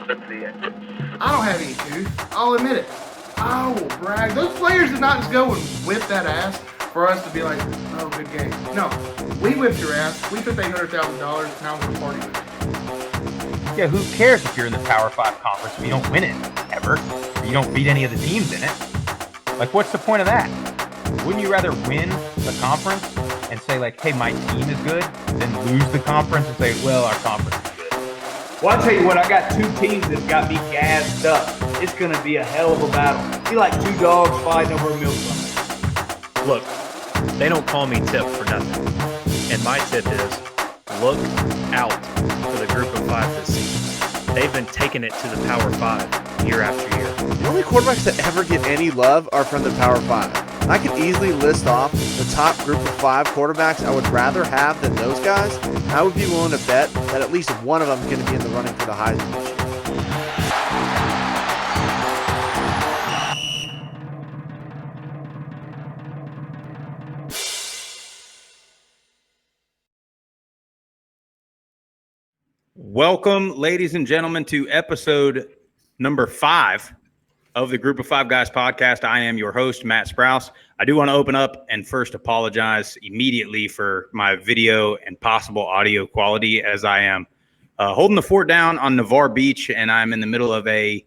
I don't have any shoes. I'll admit it. I will brag. Those players did not just go and whip that ass for us to be like, oh, good game. No, we whipped your ass. We took $800,000. Now we're partying with it. Yeah, who cares if you're in the Power 5 conference if you don't win it ever, or you don't beat any of the teams in it? Like, what's the point of that? Wouldn't you rather win the conference and say, like, hey, my team is good, than lose the conference and say, well, our conference is good? Well, I'll tell you what, I got two teams that got me gassed up. It's going to be a hell of a battle. It'll be like two dogs fighting over a milk bottle. Look, they don't call me Tip for nothing. And my tip is, look out for the group of 5 this season. They've been taking it to the Power 5 year after year. The only quarterbacks that ever get any love are from the Power 5. I could easily list off the top group of 5 quarterbacks I would rather have than those guys. I would be willing to bet that at least one of them is going to be in the running for the Heisman this year. Welcome, ladies and gentlemen, to episode number 5 of the Group of 5 Guys podcast. I am your host, Matt Sprouse. I do want to open up and first apologize immediately for my video and possible audio quality, as I am holding the fort down on Navarre Beach, and I'm in the middle of a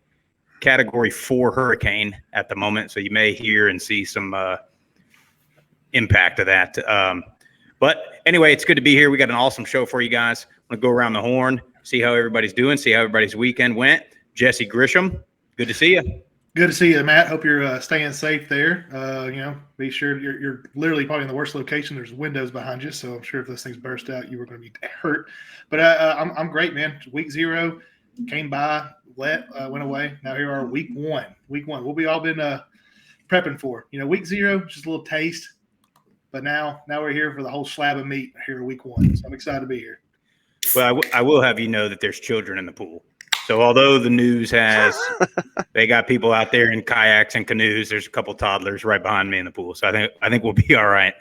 Category 4 hurricane at the moment, so you may hear and see some impact of that. But anyway, it's good to be here. We got an awesome show for you guys. I'm going to go around the horn, see how everybody's doing, see how everybody's weekend went. Jesse Grisham, good to see you. Good to see you, Matt. Hope you're staying safe there. Be sure you're literally probably in the worst location. There's windows behind you, so I'm sure if those things burst out, you were going to be hurt. But I'm great, man. Week 0 came by, went away. Now here are week 1. What we all been prepping for. Week 0, just a little taste. But now we're here for the whole slab of meat here week 1. So I'm excited to be here. Well, I will have you know that there's children in the pool. So although the news has they got people out there in kayaks and canoes, there's a couple toddlers right behind me in the pool. So I think we'll be all right.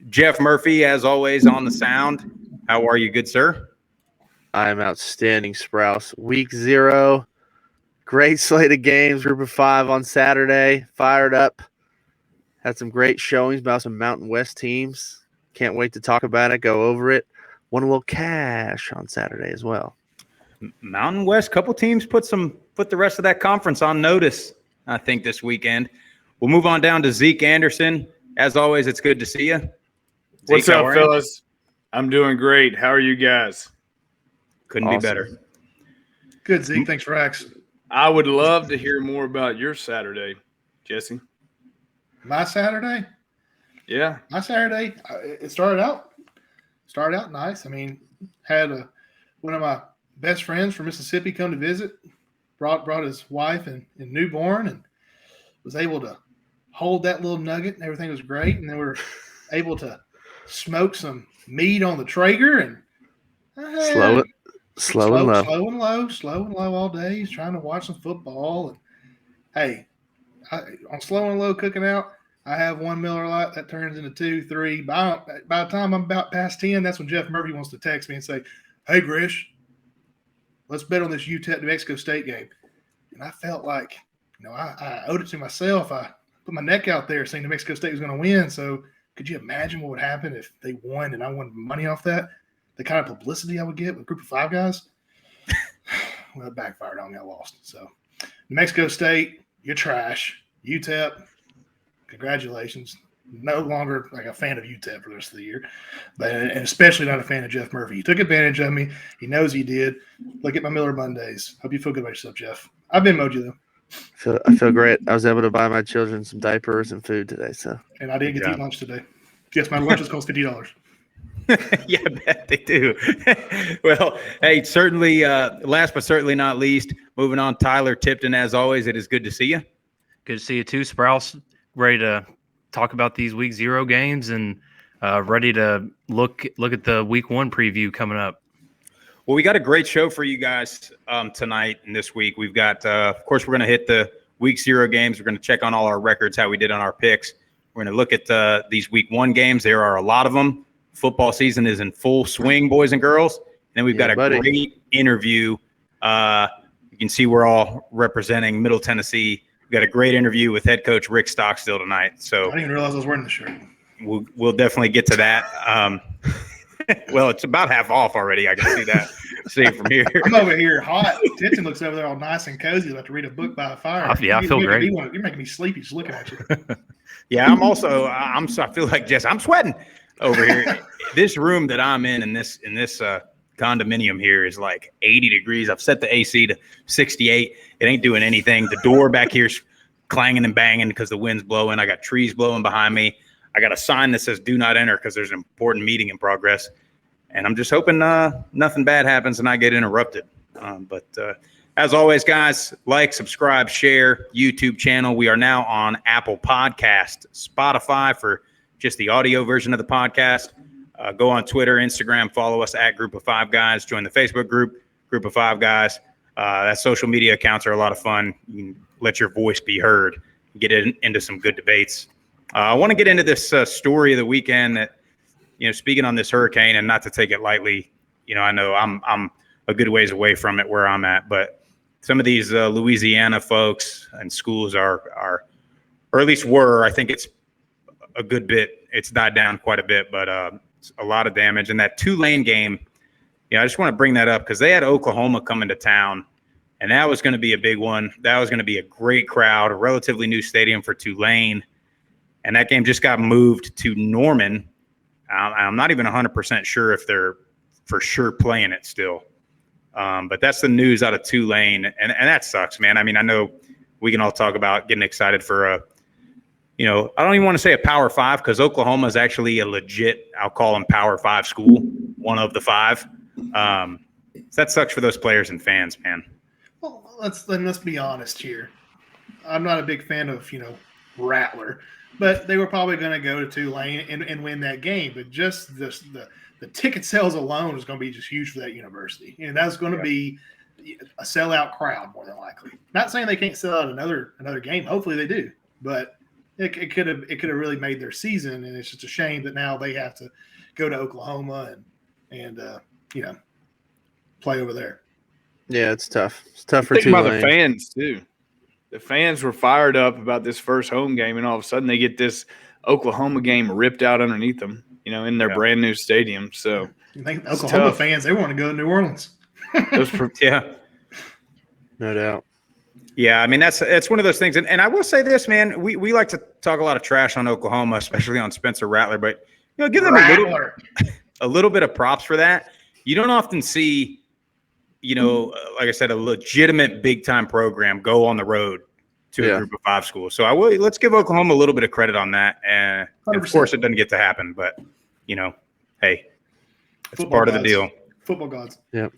Jeff Murphy, as always, on the sound. How are you, good sir? I'm outstanding, Sprouse. Week 0, great slate of games. Group of 5 on Saturday. Fired up. Had some great showings about some Mountain West teams. Can't wait to talk about it, go over it. Won a little cash on Saturday as well. Mountain West, couple teams put the rest of that conference on notice, I think, this weekend. We'll move on down to Zeke Anderson. As always, it's good to see you. Zeke, what's up, fellas? I'm doing great. How are you guys? Couldn't be better. Good, Zeke. Thanks for asking. I would love to hear more about your Saturday, Jesse. My Saturday? Yeah. My Saturday, it started out nice. I mean, had one of my best friends from Mississippi come to visit, brought his wife and newborn, and was able to hold that little nugget, and everything was great. And then we were able to smoke some meat on the Traeger, and slow and low all day. He's trying to watch some football, and hey, on slow and low cooking out, I have one Miller Lite that turns into 2, 3. By the time I'm about past 10, that's when Jeff Murphy wants to text me and say, "Hey, Grish, let's bet on this UTEP New Mexico State game." And I felt like, I owed it to myself. I put my neck out there saying New Mexico State was going to win. So could you imagine what would happen if they won and I won money off that? The kind of publicity I would get with a group of 5 guys? Well, it backfired on me. I lost. So New Mexico State, you're trash. UTEP, congratulations. No longer like a fan of UTEP for the rest of the year, and especially not a fan of Jeff Murphy. He took advantage of me. He knows he did. Look at my Miller Mondays. Hope you feel good about yourself, Jeff. I've been emoji though. I feel great. I was able to buy my children some diapers and food today. And I didn't get to eat lunch today. Yes, my lunches cost $50. Yeah, I bet they do. Well, hey, certainly last but certainly not least, moving on, Tyler Tipton, as always, it is good to see you. Good to see you too, Sprouse. Ready to talk about these week 0 games and ready to look at the week 1 preview coming up. Well, we got a great show for you guys tonight and this week. We've got, of course, we're going to hit the week 0 games. We're going to check on all our records, how we did on our picks. We're going to look at these week 1 games. There are a lot of them. Football season is in full swing, boys and girls. And then we've got a great interview You can see we're all representing Middle Tennessee. We got a great interview with head coach Rick Stockstill tonight. So I didn't even realize I was wearing the shirt. We'll definitely get to that. Well, it's about half off already. I can see that. See it from here. I'm over here hot. Tintin looks over there all nice and cozy, like to read a book by a fire. Yeah, I feel great. You're making me sleepy just looking at you. Yeah, I feel like Jess. I'm sweating over here. This room that I'm in this condominium here is like 80 degrees. I've set the AC to 68. It ain't doing anything. The door back here's clanging and banging because the wind's blowing. I got trees blowing behind me. I got a sign that says "Do not enter" because there's an important meeting in progress. And I'm just hoping nothing bad happens and I get interrupted. But as always, guys, like, subscribe, share, YouTube channel. We are now on Apple Podcast, Spotify for just the audio version of the podcast. Go on Twitter, Instagram, follow us at Group of Five Guys. Join the Facebook group, Group of Five Guys. That social media accounts are a lot of fun. You can let your voice be heard, get into some good debates. I want to get into this story of the weekend that, speaking on this hurricane, and not to take it lightly, I know I'm a good ways away from it where I'm at, but some of these Louisiana folks and schools are, or at least were, I think it's a good bit. It's died down quite a bit, but it's a lot of damage. And that Tulane game, I just want to bring that up because they had Oklahoma coming to town, and that was going to be a big one. That was going to be a great crowd, a relatively new stadium for Tulane. And that game just got moved to Norman. I'm not even 100% sure if they're for sure playing it still. But that's the news out of Tulane. And that sucks, man. I mean, I know we can all talk about getting excited for I don't even want to say a Power 5 because Oklahoma is actually a legit, I'll call them Power 5 school, one of the 5. So that sucks for those players and fans, man. Well, let's be honest here. I'm not a big fan of, Rattler. But they were probably going to go to Tulane and win that game. But just the ticket sales alone is going to be just huge for that university. And that's going to be a sellout crowd more than likely. Not saying they can't sell out another game. Hopefully they do. But it could have really made their season. And it's just a shame that now they have to go to Oklahoma and play over there. Yeah, it's tough. It's tough for Think Tulane. about the fans too. The fans were fired up about this first home game, and all of a sudden they get this Oklahoma game ripped out underneath them, in their brand new stadium. So I think Oklahoma fans, they want to go to New Orleans. Yeah. No doubt. Yeah, I mean, that's one of those things. And I will say this, man, we like to talk a lot of trash on Oklahoma, especially on Spencer Rattler, but give them a little bit of props for that. You don't often see like I said, a legitimate big-time program go on the road to a Group of 5 school. So let's give Oklahoma a little bit of credit on that. And of course, it doesn't get to happen, but hey, it's Football part gods. of the deal. Football gods. Yep.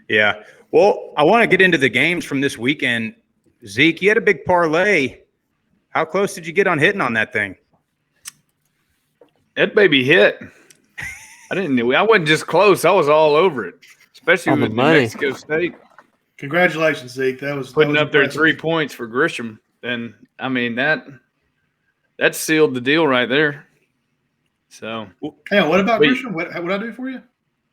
Yeah. Well, I want to get into the games from this weekend. Zeke, you had a big parlay. How close did you get on hitting on that thing? That baby hit. I wasn't just close. I was all over it. Especially with New Mexico State. Congratulations, Zeke. That was putting up impressive. their 3 points for Grisham. And I mean that sealed the deal right there. So hey, what about Grisham? What I do for you?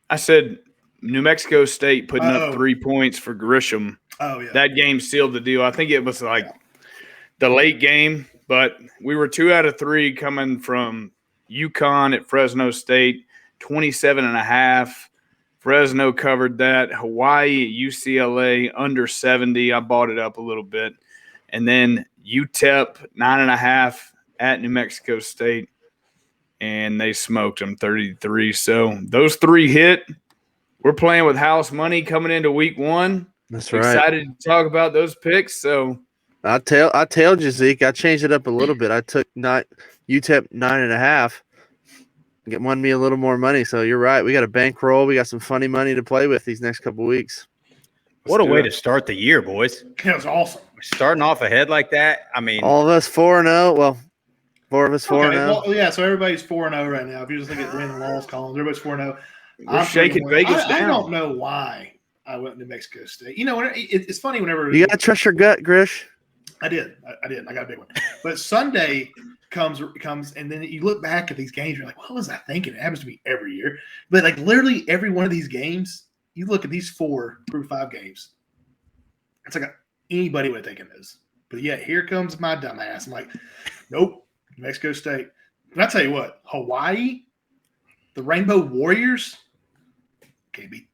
I said New Mexico State putting up 3 points for Grisham. Oh yeah. That game sealed the deal. I think it was like the late game, but we were 2 out of 3 coming from UConn at Fresno State, 27.5. Fresno covered that. Hawaii at UCLA under 70. I bought it up a little bit. And then UTEP 9.5 at New Mexico State. And they smoked them 33. So those 3 hit. We're playing with house money coming into week 1. That's right. Excited to talk about those picks. So I told you, Zeke. I changed it up a little bit. I took UTEP 9.5. Won me a little more money. So you're right. We got a bankroll. We got some funny money to play with these next couple weeks. What a way to start the year, boys. That was awesome. Starting off ahead like that. I mean, all of us 4-0. Well, 4 of us 4-0. Well, yeah, so everybody's 4-0 right now. If you just look at win and loss columns, everybody's 4-0. We're shaking Vegas down. I don't know why I went to New Mexico State. It's funny whenever you got to trust your gut, Grish. I did. I got a big one. But Sunday comes, and then you look back at these games, you're like, what was I thinking? It happens to me every year. But like literally every one of these games, you look at these 4 Group 5 games, It's like anybody would have taken this. But yet here comes my dumbass. I'm like, nope, Mexico State. And I tell you what, Hawaii, the Rainbow Warriors, can't be.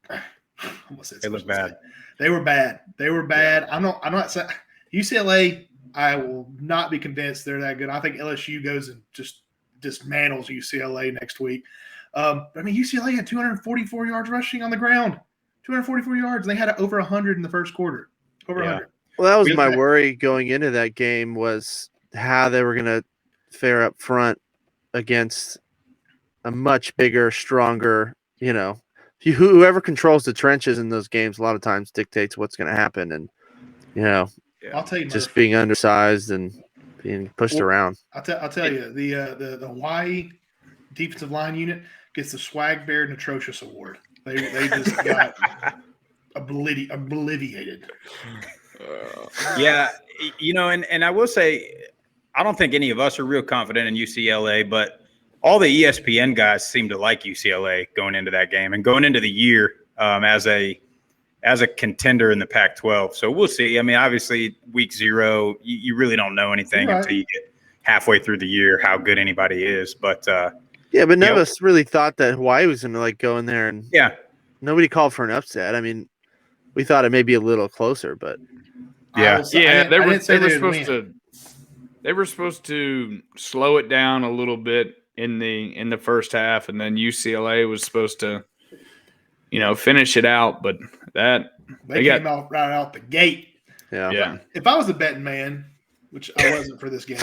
They look bad. They were bad. They were bad. I'm not saying UCLA. I will not be convinced they're that good. I think LSU goes and just dismantles UCLA next week. I mean, UCLA had 244 yards rushing on the ground, 244 yards. And they had over 100 in the first quarter. Over 100. Well, that was my worry going into that game was how they were going to fare up front against a much bigger, stronger, whoever controls the trenches in those games a lot of times dictates what's going to happen. And, I'll tell you, just Murph, being undersized and being pushed around. I'll tell you, the Hawaii defensive line unit gets the Swag Bear and Atrocious Award. They just got obliviated. Yeah, and I will say, I don't think any of us are real confident in UCLA, but all the ESPN guys seem to like UCLA going into that game and going into the year as a contender in the Pac-12. So we'll see. I mean, obviously, week 0, you really don't know anything until you get halfway through the year how good anybody is. But but none of us really thought that Hawaii was going to go in there and nobody called for an upset. I mean, we thought it may be a little closer, but they were supposed to slow it down a little bit in the first half, and then UCLA was supposed to finish it out, but they came out right out the gate. Yeah. If I was a betting man, which I wasn't for this game,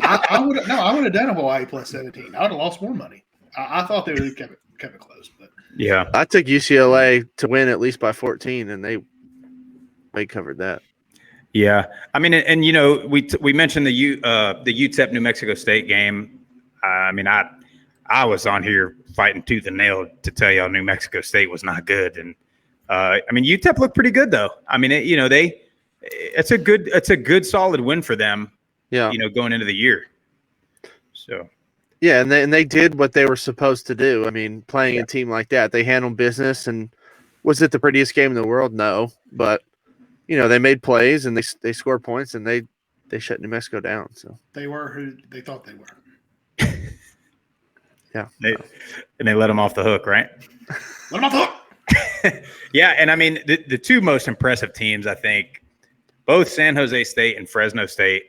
I would have done a Hawaii plus 17. I would have lost more money. I thought they would have kept it close, but I took UCLA to win at least by 14, and they covered that. Yeah, I mean, and we mentioned the UTEP New Mexico State game. I mean, I was on here fighting tooth and nail to tell y'all New Mexico State was not good, and I mean UTEP looked pretty good though. I mean, it's a good solid win for them. Yeah, going into the year. So. Yeah, and they did what they were supposed to do. I mean, playing a team like that, they handled business. And was it the prettiest game in the world? No, but they made plays and they scored points and they shut New Mexico down. So they were who they thought they were. They let them off the hook, right? Let them off the hook. Yeah, and I mean the two most impressive teams, I think, both San Jose State and Fresno State.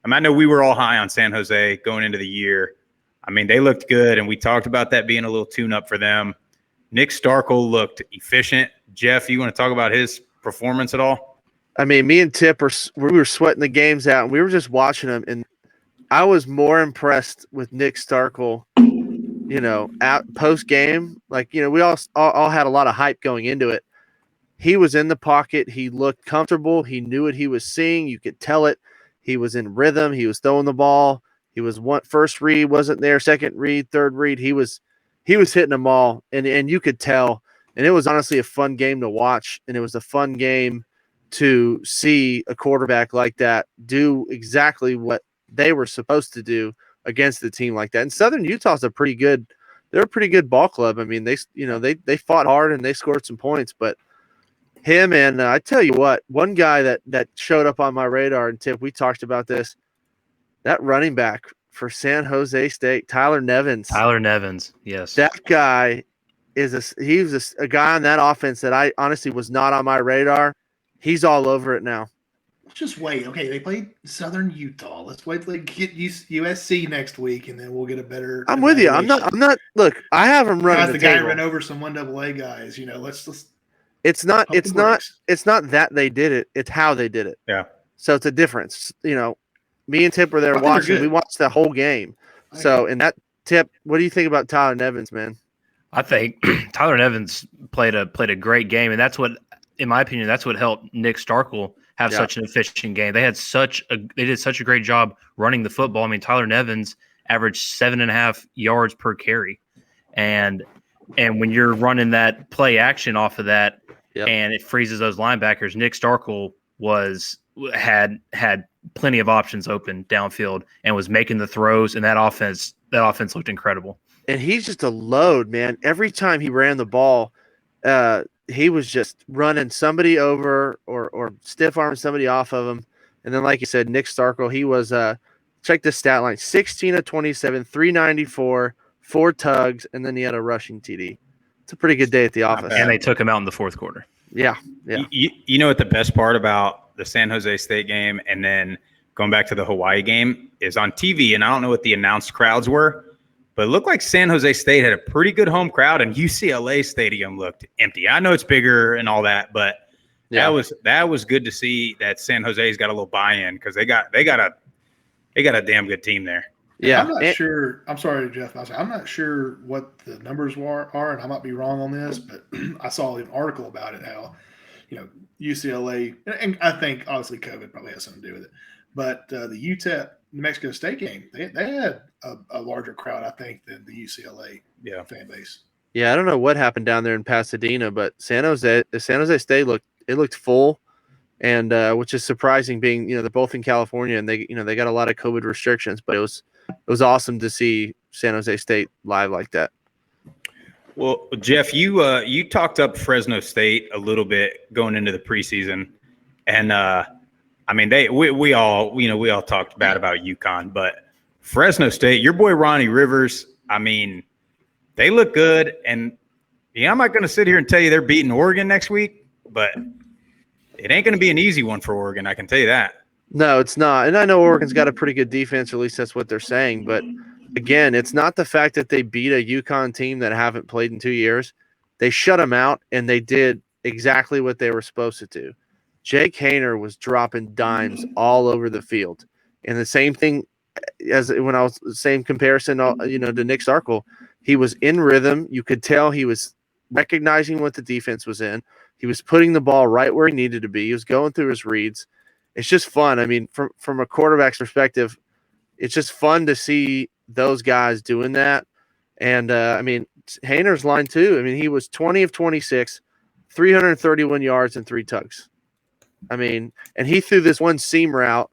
I know we were all high on San Jose going into the year. I mean, they looked good, and we talked about that being a little tune-up for them. Nick Starkel looked efficient. Jeff, you want to talk about his performance at all? I mean, me and Tip we were sweating the games out, and we were just watching them, and I was more impressed with Nick Starkel, out post-game. We all had a lot of hype going into it. He was in the pocket. He looked comfortable. He knew what he was seeing. You could tell it. He was in rhythm. He was throwing the ball. He was first read wasn't there, second read, third read. He was hitting them all, and you could tell. And it was honestly a fun game to watch, and it was a fun game to see a quarterback like that do exactly what they were supposed to do against a team like that. And Southern Utah's they're a pretty good ball club. I mean, they fought hard and they scored some points, but him and I tell you what, one guy that showed up on my radar, and Tip, we talked about this. That running back for San Jose State, Tyler Nevins. Tyler Nevins, yes. That guy he's a guy on that offense that I honestly was not on my radar. He's all over it now. Let's just wait. Okay, they played Southern Utah. Let's wait till they get USC next week, and then we'll get a better. I'm with you. I'm not. Look, I have him running the table. Guy ran over some 1AA guys. Let's. It's not that they did it. It's how they did it. Yeah. So it's a difference. Me and Tip were there watching. We watched the whole game. So, in that Tip, what do you think about Tyler Nevins, man? I think Tyler Nevins played a great game, and that's what, in my opinion, that's what helped Nick Starkel have such an efficient game. They did such a great job running the football. I mean, Tyler Nevins averaged 7.5 yards per carry, and when you're running that play action off of that, and it freezes those linebackers, Nick Starkel had plenty of options open downfield and was making the throws, and that offense looked incredible. And he's just a load, man. Every time he ran the ball, he was just running somebody over or stiff arming somebody off of him. And then, like you said, Nick Starkle, he was check the stat line: 16 of 27, 394, 4 tugs, and then he had a rushing TD. It's a pretty good day at the office. And they took him out in the fourth quarter. Yeah. You know what the best part about the San Jose State game and then going back to the Hawaii game is on TV, and I don't know what the announced crowds were, but it looked like San Jose State had a pretty good home crowd, and UCLA Stadium looked empty. I know it's bigger and all that, but that was good to see that San Jose's got a little buy-in because they got a damn good team there. Yeah, I'm not sure. I'm sorry, Jeff. I'm not sure what the numbers are, and I might be wrong on this, but I saw an article about it. How, UCLA, and I think obviously COVID probably has something to do with it, but the UTEP New Mexico State game, they had a larger crowd, I think, than the UCLA fan base. Yeah, I don't know what happened down there in Pasadena, but San Jose State looked full. And which is surprising, being they're both in California and they got a lot of COVID restrictions, but it was awesome to see San Jose State live like that. Well, Jeff, you talked up Fresno State a little bit going into the preseason, and we all talked bad about UConn, but Fresno State, your boy Ronnie Rivers, they look good, and I'm not going to sit here and tell you they're beating Oregon next week, but it ain't going to be an easy one for Oregon, I can tell you that. No, it's not. And I know Oregon's got a pretty good defense, or at least that's what they're saying. But, again, it's not the fact that they beat a UConn team that haven't played in 2 years. They shut them out, and they did exactly what they were supposed to do. Jake Haener was dropping dimes all over the field. And the same thing as when I was – same comparison, to Nick Starkle. He was in rhythm. You could tell he was recognizing what the defense was in. He was putting the ball right where he needed to be. He was going through his reads. It's just fun. From a quarterback's perspective, it's just fun to see those guys doing that. And, Haener's line too. He was 20 of 26, 331 yards and 3 tugs. And he threw this one seam route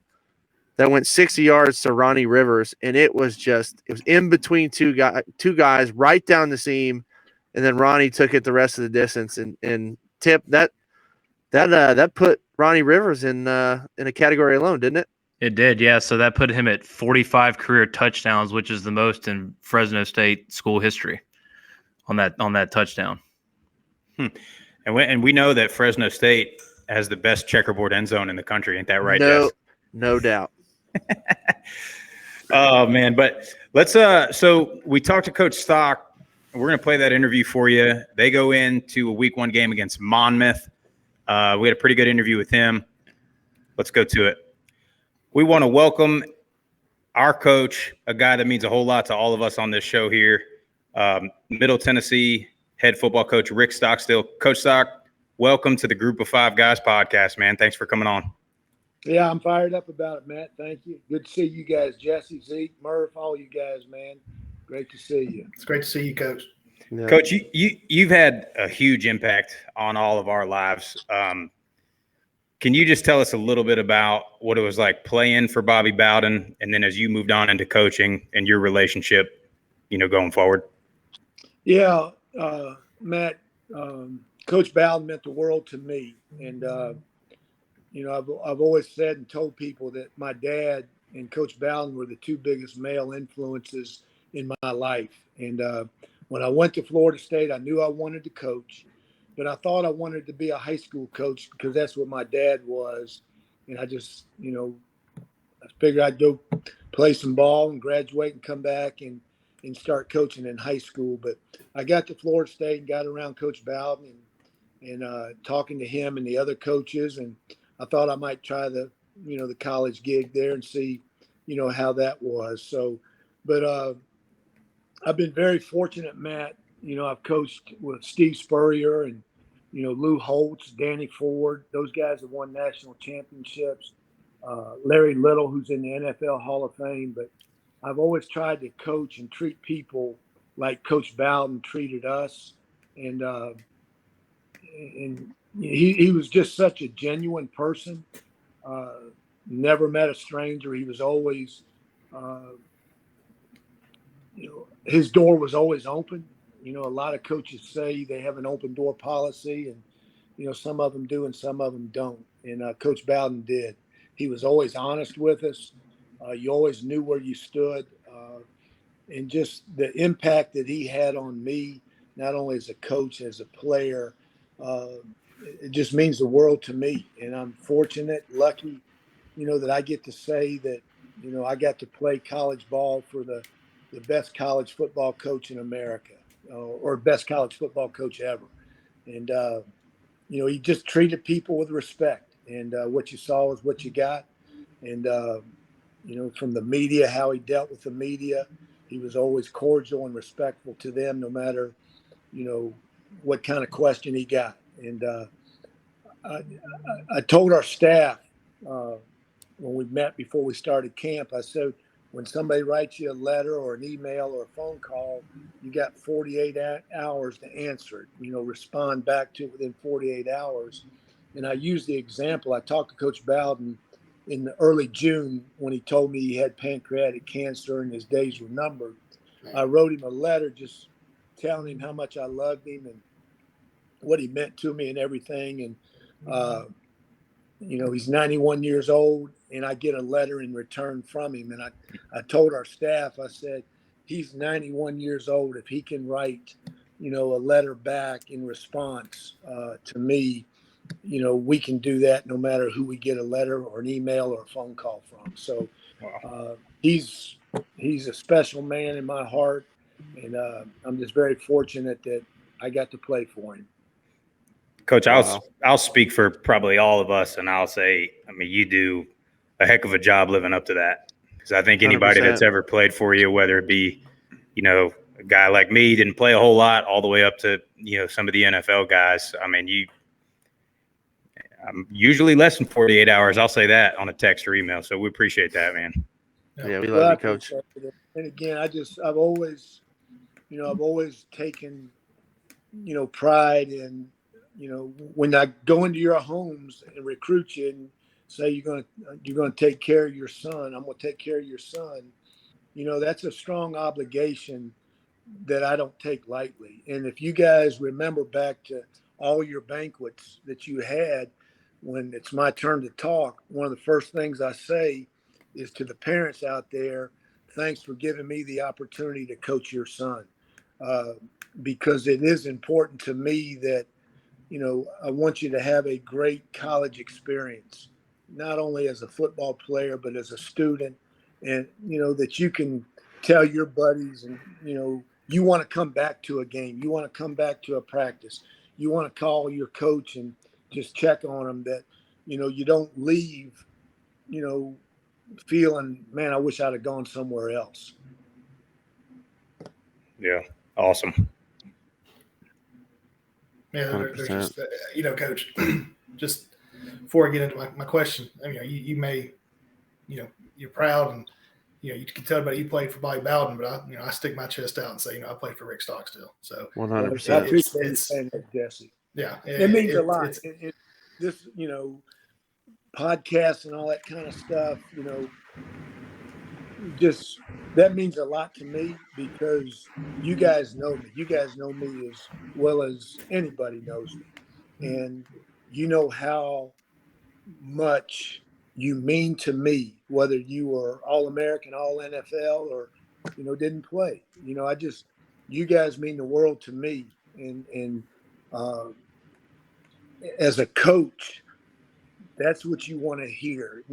that went 60 yards to Ronnie Rivers, and it was in between two guys right down the seam, and then Ronnie took it the rest of the distance and tip that put Ronnie Rivers in a category alone, didn't it? It did, yeah. So that put him at 45 career touchdowns, which is the most in Fresno State school history on that touchdown. And we know that Fresno State has the best checkerboard end zone in the country, ain't that right, No, Jeff? no doubt. Oh man, but let's so we talked to Coach Stock. We're going to play that interview for you. They go into a week 1 game against Monmouth. We had a pretty good interview with him. Let's go to it. We want to welcome our coach, a guy that means a whole lot to all of us on this show here, Middle Tennessee head football coach Rick Stockstill. Coach Stock, welcome to the Group of 5 Guys podcast, man. Thanks for coming on. Yeah, I'm fired up about it, Matt. Thank you. Good to see you guys, Jesse, Zeke, Murph, all you guys, man. Great to see you. It's great to see you, Coach. Yeah. Coach, you've had a huge impact on all of our lives. Can you just tell us a little bit about what it was like playing for Bobby Bowden, and then as you moved on into coaching and your relationship, going forward? Yeah, Matt, Coach Bowden meant the world to me. And, I've always said and told people that my dad and Coach Bowden were the 2 biggest male influences in my life. And when I went to Florida State, I knew I wanted to coach, but I thought I wanted to be a high school coach because that's what my dad was. And I just, I figured I'd go play some ball and graduate and come back and start coaching in high school. But I got to Florida State and got around Coach Bowden and talking to him and the other coaches. And I thought I might try the college gig there and see, how that was. So, but I've been very fortunate, Matt. I've coached with Steve Spurrier and, Lou Holtz, Danny Ford. Those guys have won national championships. Larry Little, who's in the NFL Hall of Fame. But I've always tried to coach and treat people like Coach Bowden treated us. And he was just such a genuine person. Never met a stranger. He was always, his door was always open. A lot of coaches say they have an open door policy, and some of them do and some of them don't. And Coach Bowden did. He was always honest with us. You always knew where you stood. And just the impact that he had on me, not only as a coach, as a player, it just means the world to me. And I'm fortunate, lucky, that I get to say that, I got to play college ball for the best college football coach in America, or best college football coach ever. And, he just treated people with respect. And what you saw was what you got. And, from the media, how he dealt with the media, he was always cordial and respectful to them, no matter, what kind of question he got. And I told our staff when we met before we started camp, I said, when somebody writes you a letter or an email or a phone call, you got 48 hours to answer it, respond back to it within 48 hours. And I used the example. I talked to Coach Bowden in the early June when he told me he had pancreatic cancer and his days were numbered. I wrote him a letter just telling him how much I loved him and what he meant to me and everything. And, he's 91 years old, and I get a letter in return from him. And I told our staff, I said, he's 91 years old. If he can write, a letter back in response to me, we can do that no matter who we get a letter or an email or a phone call from. So he's a special man in my heart, and I'm just very fortunate that I got to play for him. Coach, I'll speak for probably all of us, and I'll say, you do a heck of a job living up to that. Because I think anybody 100%. that's ever played for you, whether it be, a guy like me, didn't play a whole lot, all the way up to, some of the NFL guys. I'm usually less than 48 hours. I'll say that on a text or email. So we appreciate that, man. Yeah, we love you, Coach. And again, I've always taken, pride in, when I go into your homes and recruit you and say you're going to take care of your son, I'm going to take care of your son. That's a strong obligation that I don't take lightly. And if you guys remember back to all your banquets that you had, when it's my turn to talk, one of the first things I say is to the parents out there, thanks for giving me the opportunity to coach your son. Because it is important to me that, I want you to have a great college experience, not only as a football player, but as a student, and, that you can tell your buddies and, you want to come back to a game. You want to come back to a practice. You want to call your coach and just check on them, that, you don't leave, feeling, man, I wish I'd have gone somewhere else. Yeah. Awesome. Yeah, there's just, Coach, just before I get into my question, you may, you're proud and, you can tell everybody you played for Bobby Bowden, but I stick my chest out and say, I played for Rick Stockstill. So 100%. I appreciate you saying that, Jesse. Yeah. It means a lot. This, podcasts and all that kind of stuff, just that means a lot to me, because you guys know me. You guys know me as well as anybody knows me. And you know how much you mean to me, whether you were All-American, All-NFL, or, didn't play. You guys mean the world to me. And as a coach, that's what you want to hear.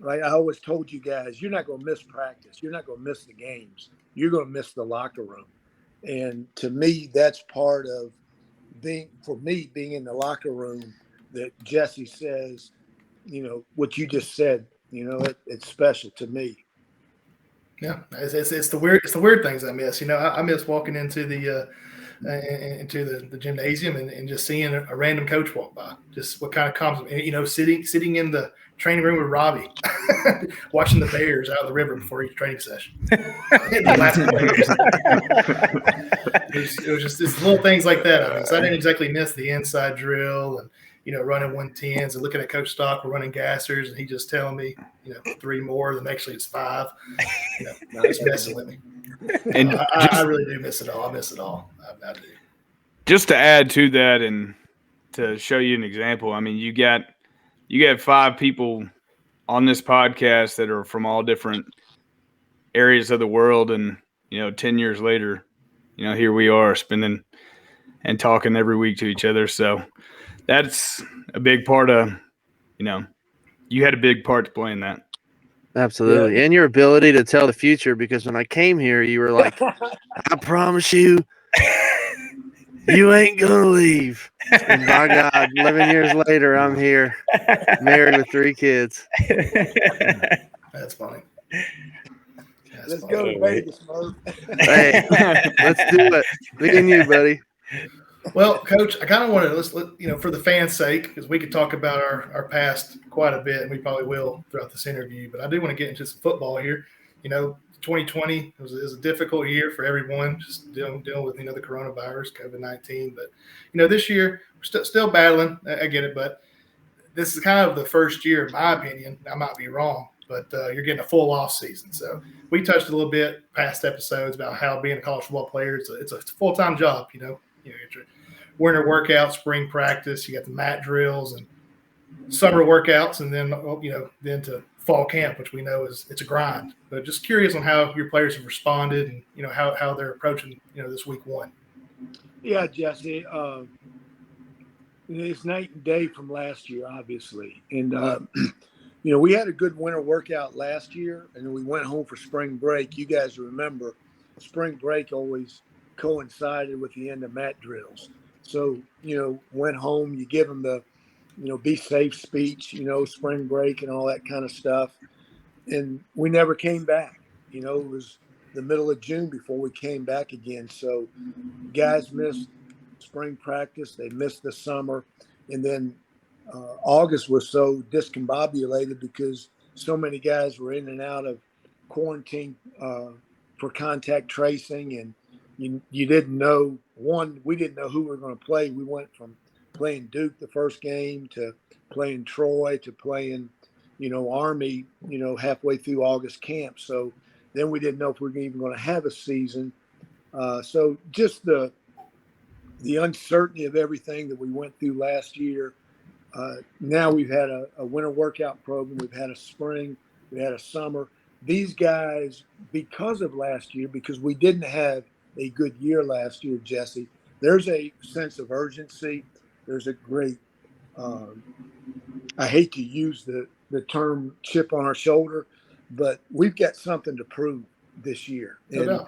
Like I always told you guys, you're not going to miss practice. You're not going to miss the games. You're going to miss the locker room. And to me, that's part of being in the locker room, that Jesse says, what you just said, it's special to me. Yeah, it's the weird things I miss. I miss walking into the gymnasium and just seeing a random coach walk by. Just what kind of compliment, sitting in the training room with Robbie, watching the bears out of the river before each training session. It was just little things like that. So I didn't exactly miss the inside drill and running 110s and looking at Coach Stock. We're running gassers, and he just telling me 3 more. Then actually it's 5. He's messing with me. And I really do miss it all. I miss it all. I do. Just to add to that, and to show you an example. I mean, you got 5 people on this podcast that are from all different areas of the world, and 10 years later, here we are spending and talking every week to each other. So that's a big part of, you had a big part to play in that. Absolutely. Yeah. And your ability to tell the future, because when I came here, you were like, I promise you, you ain't going to leave. And by God, 11 years later, I'm here, married with 3 kids. That's funny. Let's go to Vegas, Murph. Hey, let's do it. Me and you, buddy. Well, Coach, I kind of want to for the fans' sake, because we could talk about our past quite a bit, and we probably will throughout this interview. But I do want to get into some football here. 2020 was a difficult year for everyone, just dealing with the coronavirus, COVID-19. But this year we're still battling. I get it, but this is kind of the first year, in my opinion. I might be wrong, but you're getting a full off season. So we touched a little bit past episodes about how being a college football player it's a full-time job. You get your winter workout, spring practice, you got the mat drills and summer workouts, and then then to fall camp, which we know it's a grind. But just curious on how your players have responded and how they're approaching this week 1. Yeah, Jesse. It's night and day from last year, obviously, and we had a good winter workout last year, and then we went home for spring break. You guys remember, spring break always coincided with the end of mat drills. So, went home, you give them the, be safe speech, spring break and all that kind of stuff. And we never came back. It was the middle of June before we came back again. So guys missed spring practice. They missed the summer. And then August was so discombobulated because so many guys were in and out of quarantine for contact tracing. And you didn't know, we didn't know who we were going to play. We went from playing Duke the first game to playing Troy to playing, Army, halfway through August camp. So then we didn't know if we were even going to have a season. So just the uncertainty of everything that we went through last year. Now we've had a winter workout program. We've had a spring. We had a summer. These guys, because of last year, because we didn't have a good year last year, Jesse, there's a sense of urgency. There's a great, I hate to use the term chip on our shoulder, but we've got something to prove this year. And,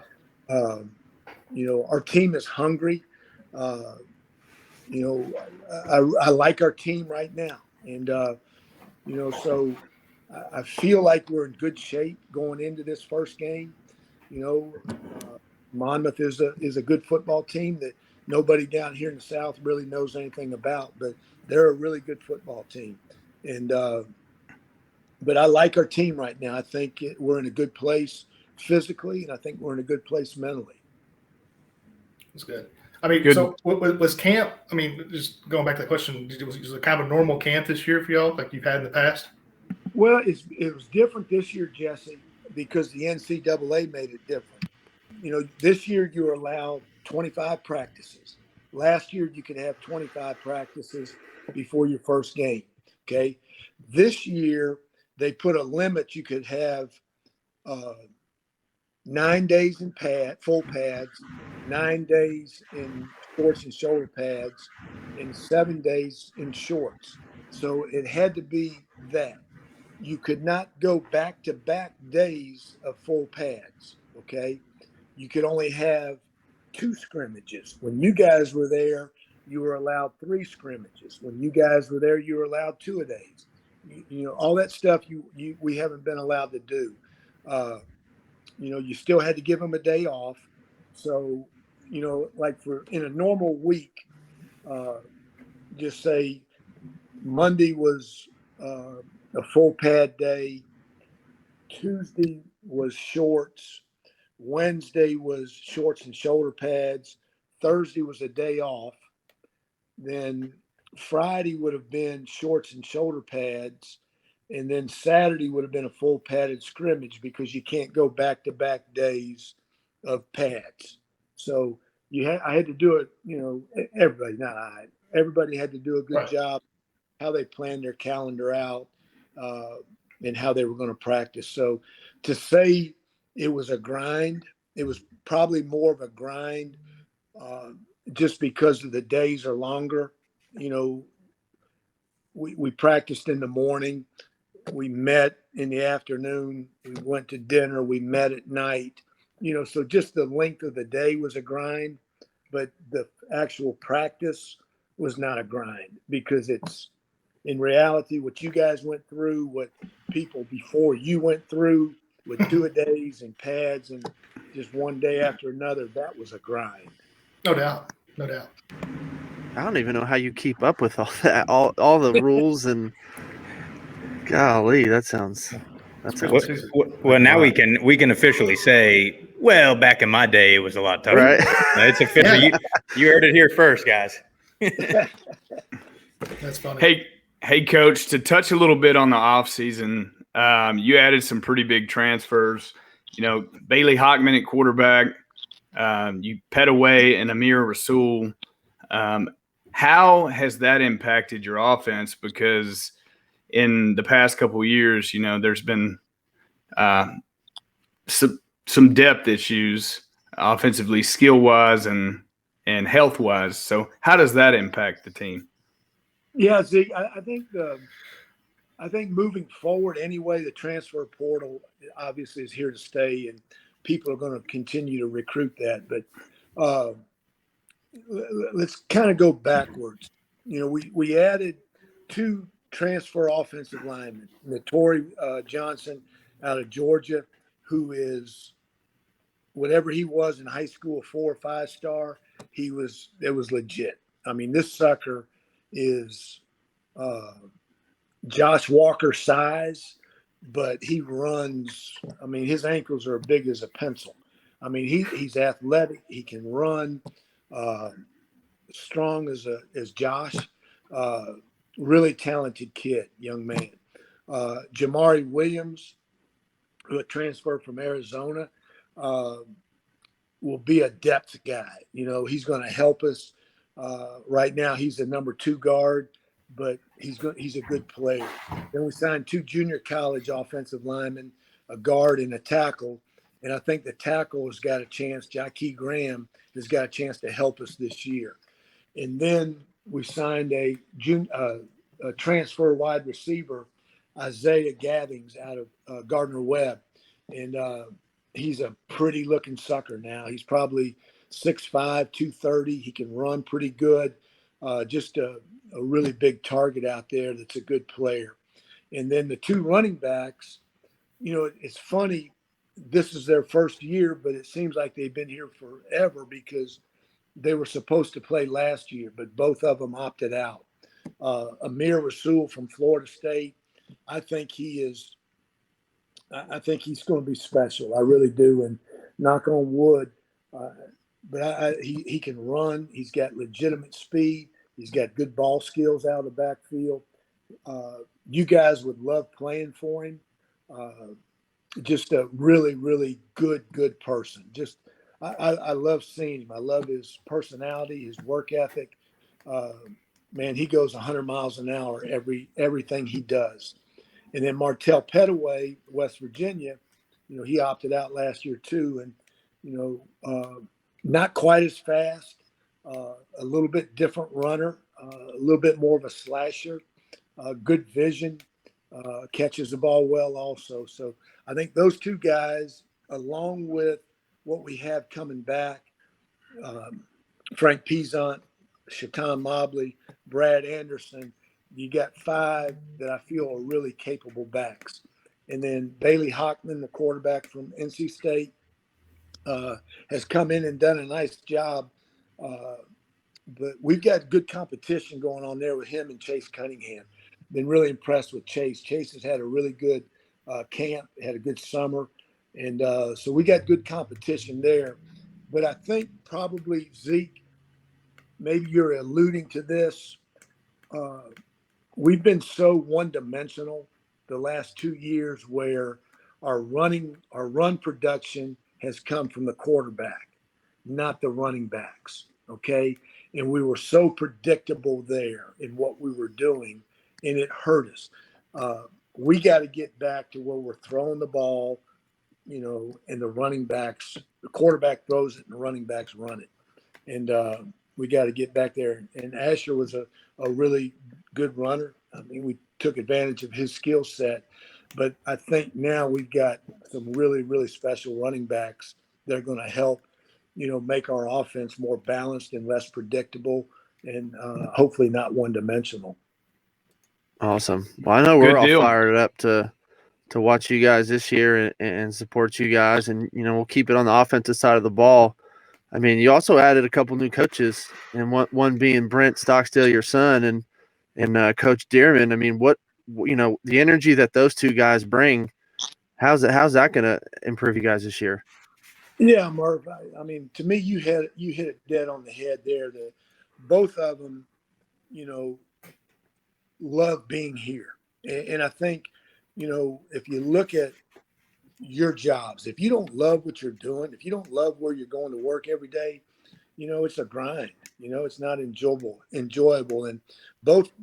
our team is hungry. I like our team right now. And, so I feel like we're in good shape going into this first game. Monmouth is a good football team that nobody down here in the South really knows anything about, but they're a really good football team. And but I like our team right now. I think we're in a good place physically, and I think we're in a good place mentally. That's good. I mean, good. So was camp? I mean, just going back to the question, was it kind of a normal camp this year for y'all, like you've had in the past? Well, it was different this year, Jesse, because the NCAA made it different. This year you were allowed 25 practices. Last year you could have 25 practices before your first game. Okay. This year they put a limit. You could have 9 days in full pads, 9 days in shorts and shoulder pads, and 7 days in shorts. So it had to be that. You could not go back-to-back days of full pads. Okay. You could only have 2 scrimmages. When you guys were there, you were allowed 3 scrimmages. When you guys were there, you were allowed 2 a days. All that stuff we haven't been allowed to do. You still had to give them a day off. So, like in a normal week, just say Monday was a full pad day. Tuesday was shorts. Wednesday was shorts and shoulder pads. Thursday was a day off. Then Friday would have been shorts and shoulder pads. And then Saturday would have been a full padded scrimmage because you can't go back-to-back days of pads. So I had to do it, everybody, not I. everybody had to do a good Right. job how they planned their calendar out and how they were going to practice. So to say it was a grind, it was probably more of a grind just because of the days are longer. You know, we practiced in the morning, we met in the afternoon, we went to dinner, we met at night. You know, so just the length of the day was a grind, but the actual practice was not a grind because it's in reality what you guys went through, what people before you went through with two-a-days and pads and just one day after another. That was a grind. No doubt. No doubt. I don't even know how you keep up with all that, all the rules and golly, that sounds Well, now we can officially say, well, back in my day, it was a lot tougher. right. It's official. Yeah. You heard it here first, guys. That's funny. Hey, Coach, to touch a little bit on the offseason, you added some pretty big transfers. You know, Bailey Hockman at quarterback, you Petaway and Amir Rasul. How has that impacted your offense? Because in the past couple of years, you know, there's been some depth issues offensively, skill-wise and health-wise. So how does that impact the team? Yeah, Zeke, I think moving forward anyway, the transfer portal obviously is here to stay, and people are going to continue to recruit that. But let's kind of go backwards. You know, we added 2 transfer offensive linemen, Notori Johnson out of Georgia, who is whatever he was in high school, a 4 or 5 star. It was legit. I mean, this sucker is Josh Walker size, but he runs. I mean, his ankles are big as a pencil. I mean, he's athletic. He can run, strong as Josh. Really talented kid, young man. Jamari Williams, who transferred from Arizona, will be a depth guy. You know, he's going to help us. Right now, he's the number 2 guard, but he's a good player. Then we signed 2 junior college offensive linemen, a guard and a tackle. And I think the tackle has got a chance. Jackie Graham has got a chance to help us this year. And then we signed a transfer wide receiver, Isaiah Gaddings out of Gardner Webb. And he's a pretty looking sucker now. He's probably 6'5", 230. He can run pretty good. Just a really big target out there that's a good player. And then the 2 running backs, you know, it's funny. This is their first year, but it seems like they've been here forever because they were supposed to play last year, but both of them opted out. Amir Rasul from Florida State, I think he's going to be special. I really do. And knock on wood, but he can run. He's got legitimate speed. He's got good ball skills out of the backfield. You guys would love playing for him. Just a really, really good person. Just I love seeing him. I love his personality, his work ethic. Man, he goes 100 miles an hour everything he does. And then Martell Petaway, West Virginia, you know, he opted out last year too. And, you know, not quite as fast, a little bit different runner, a little bit more of a slasher, good vision, catches the ball well also. So I think those 2 guys, along with what we have coming back, Frank Pizant, Shaitan Mobley, Brad Anderson, you got 5 that I feel are really capable backs. And then Bailey Hockman, the quarterback from NC State, has come in and done a nice job. But we've got good competition going on there with him and Chase Cunningham. Been really impressed with Chase. Chase has had a really good camp, had a good summer. And so we got good competition there. But I think probably, Zeke, maybe you're alluding to this. We've been so one-dimensional the last 2 years where our run production has come from the quarterback, not the running backs, okay? and we were so predictable there in what we were doing, and it hurt us. We got to get back to where we're throwing the ball, and the running backs, the quarterback throws it and the running backs run it. And we got to get back there. And Asher was a really good runner. I mean, we took advantage of his skill set. But I think now we've got some really, really special running backs that are going to help, make our offense more balanced and less predictable, and hopefully not one-dimensional. Awesome. Well, I know we're Good all deal. fired up to watch you guys this year and support you guys, and we'll keep it on the offensive side of the ball. I mean, you also added a couple new coaches, and one being Brent Stockstill, your son, and Coach Dearman. I mean, what the energy that those two guys bring, how's that going to improve you guys this year? Yeah, Murph. I mean, to me, you hit it dead on the head there. That both of them, love being here, and I think, if you look at your jobs, if you don't love what you're doing, if you don't love where you're going to work every day, it's a grind. It's not enjoyable. And both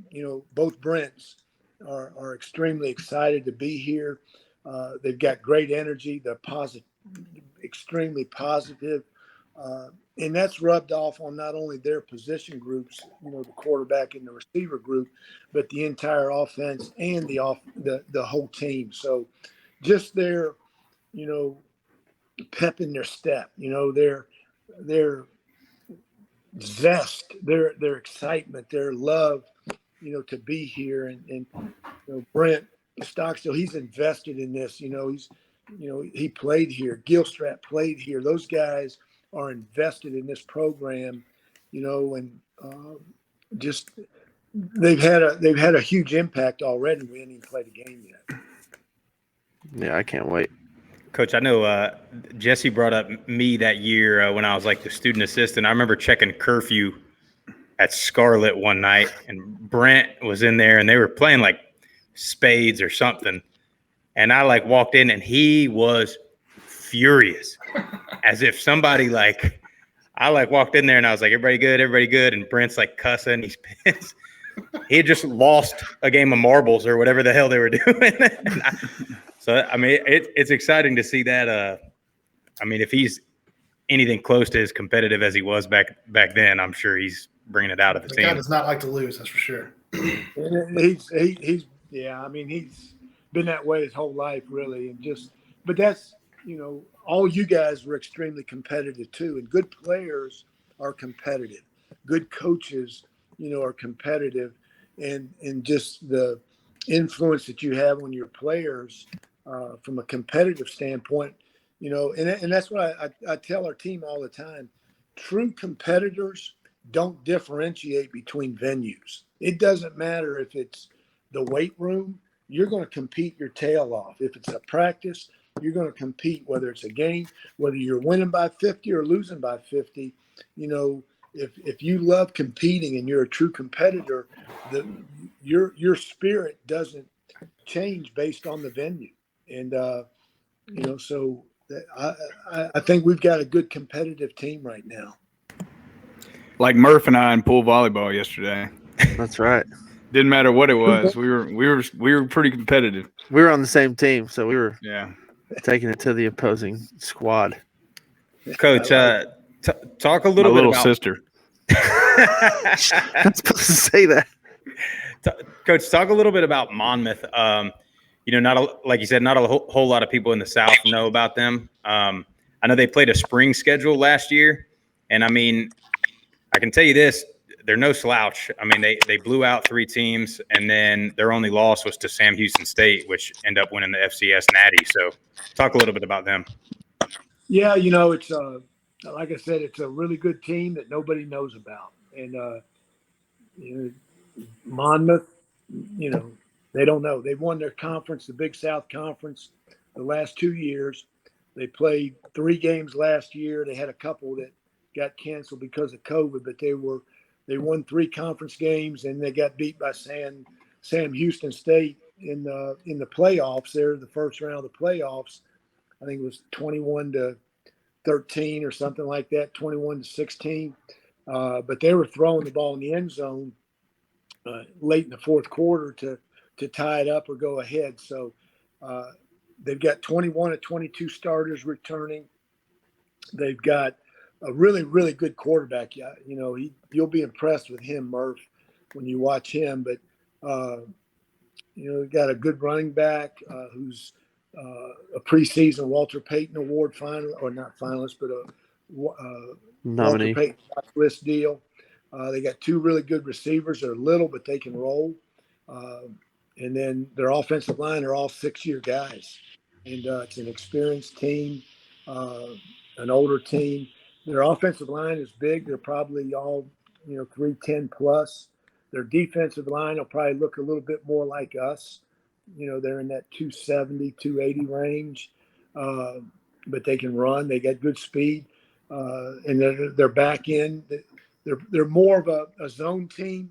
Brents are extremely excited to be here. They've got great energy. They're positive, extremely positive. And that's rubbed off on not only their position groups, the quarterback and the receiver group, but the entire offense and the whole team. So just their, pep in their step, their zest, their excitement, their love, to be here. And Brent Stockstill, he's invested in this. He played here. Gilstrap played here. Those guys are invested in this program, and just they've had a huge impact already. We haven't even played a game yet. Yeah, I can't wait. Coach, I know Jesse brought up me that year when I was like the student assistant. I remember checking curfew at Scarlet one night, and Brent was in there, and they were playing like spades or something. And I like walked in, and he was furious, as if somebody I walked in there, and I was like, everybody good. And Brent's like cussing. He's pissed. He had just lost a game of marbles or whatever the hell they were doing. So, I mean, it's exciting to see that. I mean, if he's anything close to as competitive as he was back then, I'm sure he's bringing it out of the team. The guy does not like to lose, that's for sure. He's been that way his whole life, really. But that's, all you guys were extremely competitive too. And good players are competitive. Good coaches, are competitive. And just the influence that you have on your players from a competitive standpoint, and that's what I tell our team all the time. True competitors don't differentiate between venues. It doesn't matter if it's the weight room, you're going to compete your tail off. If it's a practice, you're going to compete, whether it's a game, whether you're winning by 50 or losing by 50. If you love competing and you're a true competitor, your spirit doesn't change based on the venue. And, so I think we've got a good competitive team right now. Like Murph and I in pool volleyball yesterday. That's right. Didn't matter what it was. We were pretty competitive. We were on the same team, so we were taking it to the opposing squad. Coach, talk a little My bit little about sister. I'm supposed to say that. Coach, talk a little bit about Monmouth. Like you said, not a whole lot of people in the South know about them. I know they played a spring schedule last year, and I mean, I can tell you this: they're no slouch. I mean, they blew out 3 teams, and then their only loss was to Sam Houston State, which ended up winning the FCS Natty. So, talk a little bit about them. Yeah, it's like I said, it's a really good team that nobody knows about, and Monmouth, they don't know. They've won their conference, the Big South Conference, the last 2 years. They played 3 games last year. They had a couple that got canceled because of COVID, but they won 3 conference games, and they got beat by Sam Houston State in the playoffs. They're the first round of the playoffs. I think it was 21-13 or something like that, 21-16. But they were throwing the ball in the end zone late in the fourth quarter to tie it up or go ahead. So they've got 21 of 22 starters returning. They've got a really, really good quarterback. Yeah, you'll be impressed with him, Murph, when you watch him. But they've got a good running back who's a preseason Walter Payton Award finalist, or not finalist, but a Nominee. Walter Payton list deal. They got two really good receivers. They're little, but they can roll. And then their offensive line are all 6-year guys. And it's an experienced team, an older team. Their offensive line is big. They're probably all, 310 plus. Their defensive line will probably look a little bit more like us. They're in that 270, 280 range. But they can run. They got good speed. And their back end, they're more of a zone team,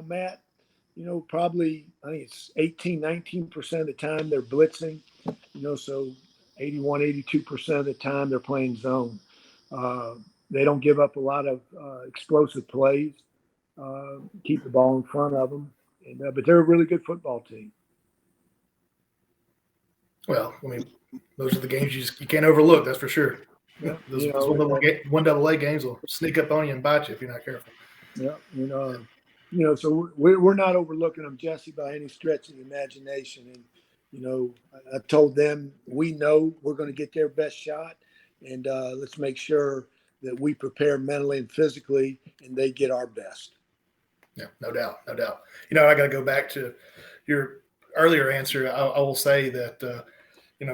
Matt. Probably I think it's 19% of the time they're blitzing, so 82% of the time they're playing zone. They don't give up a lot of explosive plays, keep the ball in front of them, but they're a really good football team. Well, I mean, those are the games you can't overlook. That's for sure. Yeah, Those one double A games will sneak up on you and bite you if you're not careful. Yeah, so we're not overlooking them, Jesse, by any stretch of the imagination. And I've told them we know we're going to get their best shot, and let's make sure that we prepare mentally and physically, and they get our best. Yeah, no doubt. I got to go back to your earlier answer. I will say that.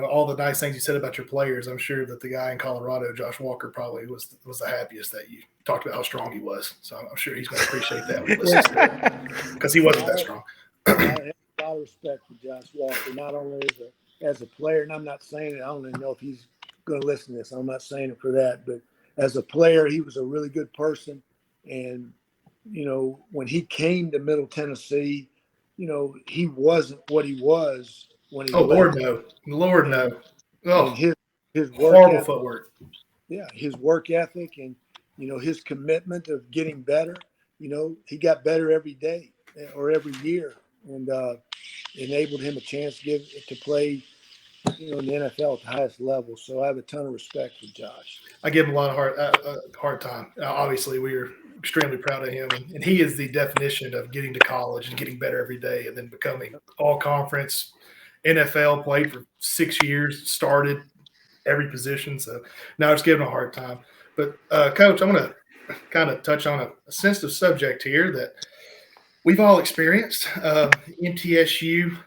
All the nice things you said about your players, I'm sure that the guy in Colorado, Josh Walker, probably was the happiest that you talked about how strong he was. So I'm sure he's going to appreciate that when he listens to it, because he wasn't that strong. I have a lot of respect for Josh Walker, not only as a player, and I'm not saying it. I don't even know if he's going to listen to this. I'm not saying it for that, but as a player, he was a really good person. And when he came to Middle Tennessee, he wasn't what he was when he Lord left. Lord no. Oh, his work horrible ethic, footwork. Yeah, his work ethic and his commitment of getting better. He got better every day or every year, and enabled him a chance to play in the NFL at the highest level. So I have a ton of respect for Josh. I give him a lot of hard time. Obviously, we are extremely proud of him, and he is the definition of getting to college and getting better every day, and then becoming all conference. NFL, played for 6 years, started every position. So now it's giving him a hard time. But Coach, I'm going to kind of touch on a sensitive subject here that we've all experienced. MTSU,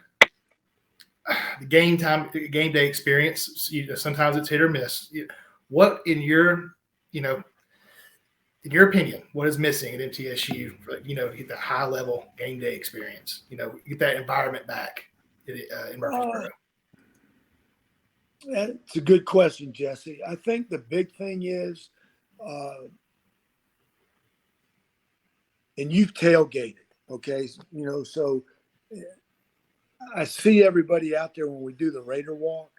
the game day experience. Sometimes it's hit or miss. What in your opinion, what is missing at MTSU for, to get the high level game day experience? Get that environment back in Murfreesboro. It's a good question, Jesse. I think the big thing is, and you've tailgated, okay? So I see everybody out there when we do the Raider walk,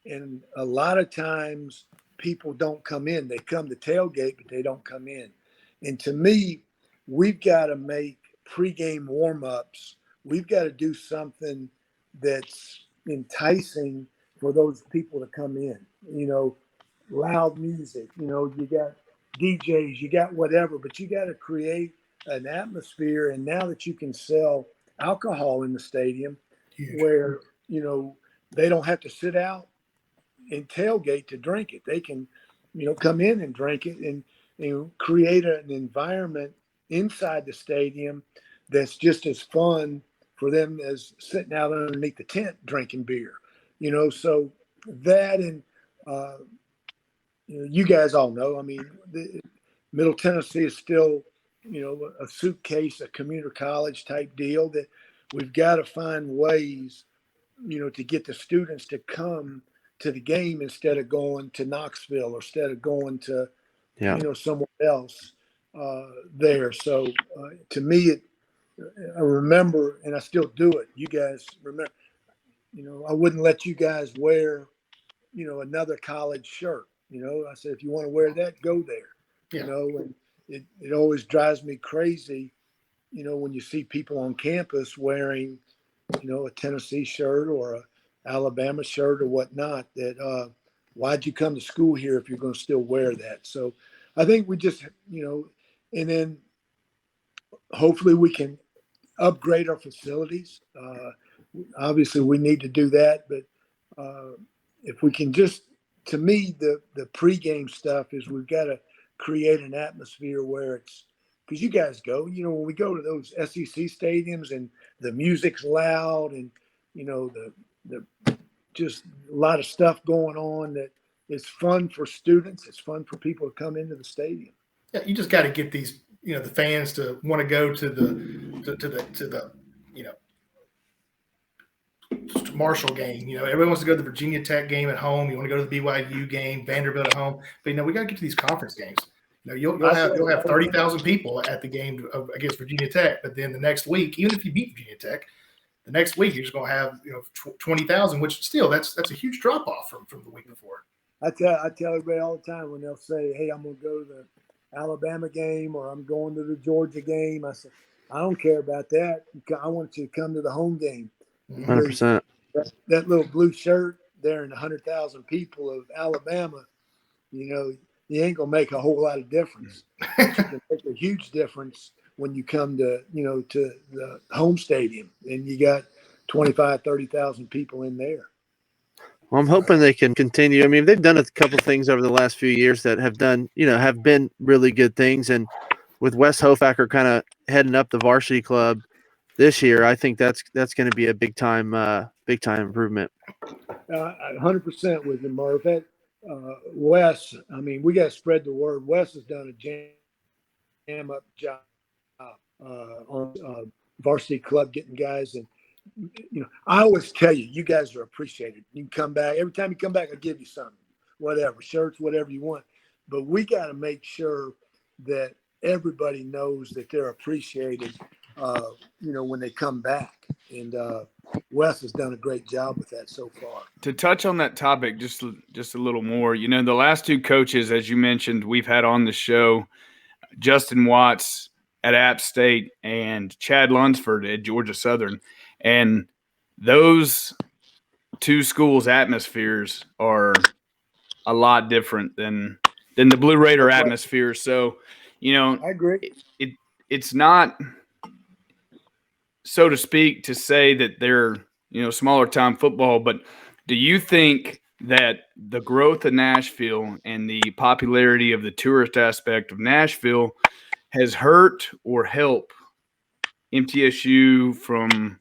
and a lot of times people don't come in. They come to tailgate, but they don't come in. And to me, we've got to make pregame warm-ups. We've got to do something that's enticing for those people to come in. Loud music, you got DJs, you got whatever, but you got to create an atmosphere. And now that you can sell alcohol in the stadium, huge, where they don't have to sit out and tailgate to drink it. They can come in and drink it, and create an environment inside the stadium that's just as fun for them as sitting out underneath the tent drinking beer. So that, and you guys all know, I mean, Middle Tennessee is still a suitcase, a commuter college type deal, that we've got to find ways to get the students to come to the game instead of going to Knoxville, or instead of going to somewhere else there. So to me, I remember, and I still do it. You guys remember, I wouldn't let you guys wear, another college shirt. I said, if you want to wear that, go there. Yeah. it always drives me crazy, when you see people on campus wearing, a Tennessee shirt or a Alabama shirt or whatnot, that why'd you come to school here if you're going to still wear that? So I think we just, and then hopefully we can upgrade our facilities. Obviously we need to do that, but if we can just, to me, the pregame stuff is we've got to create an atmosphere where it's, because you guys go, when we go to those SEC stadiums and the music's loud and, the just a lot of stuff going on, that it's fun for students. It's fun for people to come into the stadium. Yeah, you just got to get these, the fans to want to go to the Marshall game. Everybody wants to go to the Virginia Tech game at home. You want to go to the BYU game, Vanderbilt at home. But we got to get to these conference games. You'll have 30,000 people at the game against Virginia Tech, but then the next week, even if you beat Virginia Tech, the next week you're just going to have 20,000, which still that's a huge drop off from the week before. I tell everybody all the time when they'll say, "Hey, I'm going to go to the Alabama game or I'm going to the Georgia game," I say, "I don't care about that. I want you to come to the home game." 100%. That little blue shirt there in 100,000 people of Alabama, you ain't gonna make a whole lot of difference. You can make a huge difference when you come to to the home stadium and you got 25, 30,000 people in there. Well, I'm hoping they can continue. I mean, they've done a couple things over the last few years that have done, have been really good things. And with Wes Hofacker kind of heading up the varsity club this year, I think that's going to be a big time improvement. 100% with him, Murph. Wes, I mean, we got to spread the word. Wes has done a jam up job on varsity club, getting guys. And, I always tell you, you guys are appreciated. You can come back. Every time you come back, I'll give you something, whatever, shirts, whatever you want. But we got to make sure that everybody knows that they're appreciated, when they come back. And Wes has done a great job with that so far. To touch on that topic just a little more, the last two coaches, as you mentioned, we've had on the show, Justin Watts at App State and Chad Lunsford at Georgia Southern. And those two schools' atmospheres are a lot different than the Blue Raider atmosphere. So, I agree. It's not, so to speak, to say that they're, smaller time football, but do you think that the growth of Nashville and the popularity of the tourist aspect of Nashville has hurt or helped MTSU from,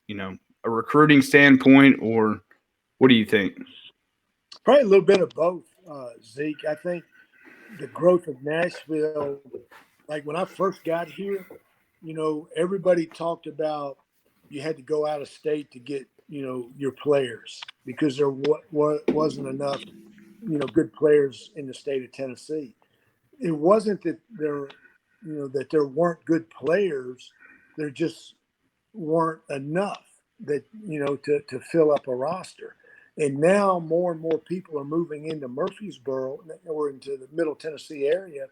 a recruiting standpoint, or what do you think? Probably a little bit of both, Zeke. I think the growth of Nashville, like when I first got here, everybody talked about you had to go out of state to get, your players because there wasn't enough, good players in the state of Tennessee. It wasn't that there weren't good players. There just weren't enough that, to fill up a roster. And now more and more people are moving into Murfreesboro or into the Middle Tennessee area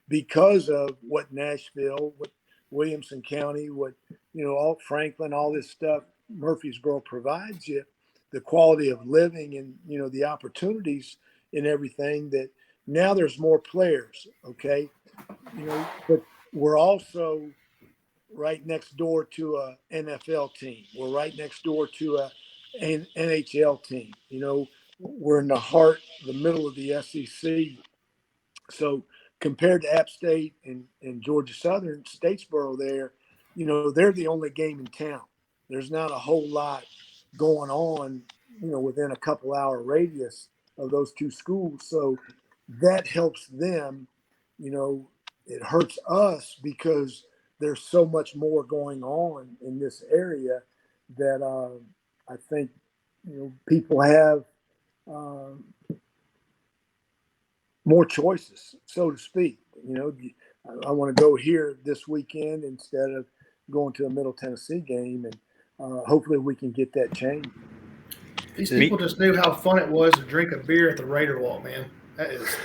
because of what Nashville, what Williamson County, what, all Franklin, all this stuff Murfreesboro provides you, the quality of living and, the opportunities and everything, that now there's more players. Okay. But we're also right next door to a NFL team. We're right next door to an NHL team. We're in the middle of the SEC. So compared to App State and Georgia Southern, Statesboro there, they're the only game in town. There's not a whole lot going on, within a couple hour radius of those two schools. So that helps them. It hurts us because there's so much more going on in this area that I think, people have more choices, so to speak. I want to go here this weekend instead of going to a Middle Tennessee game, and hopefully we can get that changed. These people just knew how fun it was to drink a beer at the Raider Wall, man. That is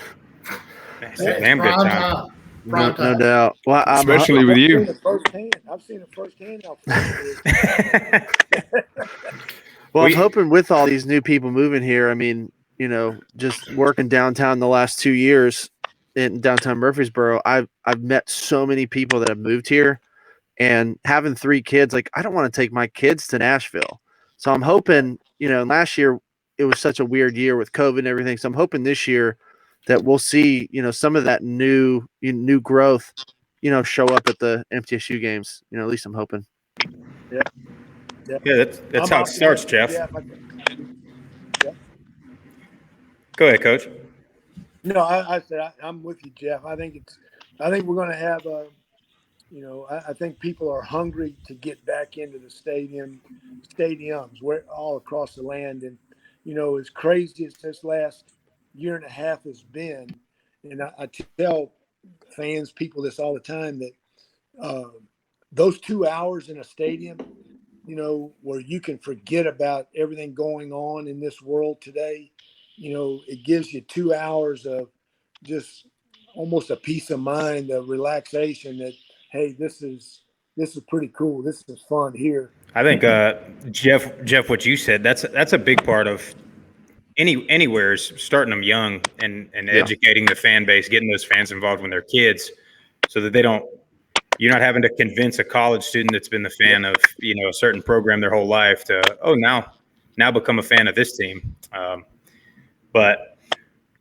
damn good time. Prime No time. doubt. Well, Especially with I've you. seen it firsthand. I've seen it firsthand how fun it is. Well, I'm We- hoping with all these new people moving here, I mean, just working downtown the last 2 years in downtown Murfreesboro, I've met so many people that have moved here, and having 3 kids, like I don't want to take my kids to Nashville. So I'm hoping, last year it was such a weird year with COVID and everything. So I'm hoping this year that we'll see, some of that new growth, show up at the MTSU games. At least I'm hoping. Yeah, that's how it starts, Jeff. Go ahead, Coach. No, I said I'm with you, Jeff. I think we're going to have I think people are hungry to get back into the stadiums where all across the land. And, as crazy as this last year and a half has been, and I tell fans, people this all the time, that those 2 hours in a stadium, where you can forget about everything going on in this world today, it gives you 2 hours of just almost a peace of mind, of relaxation that, hey, this is pretty cool. This is fun here. I think Jeff, what you said, that's a big part of anywhere is starting them young and educating the fan base, getting those fans involved when they're kids, so that you're not having to convince a college student that's been the fan of a certain program their whole life to now become a fan of this team. But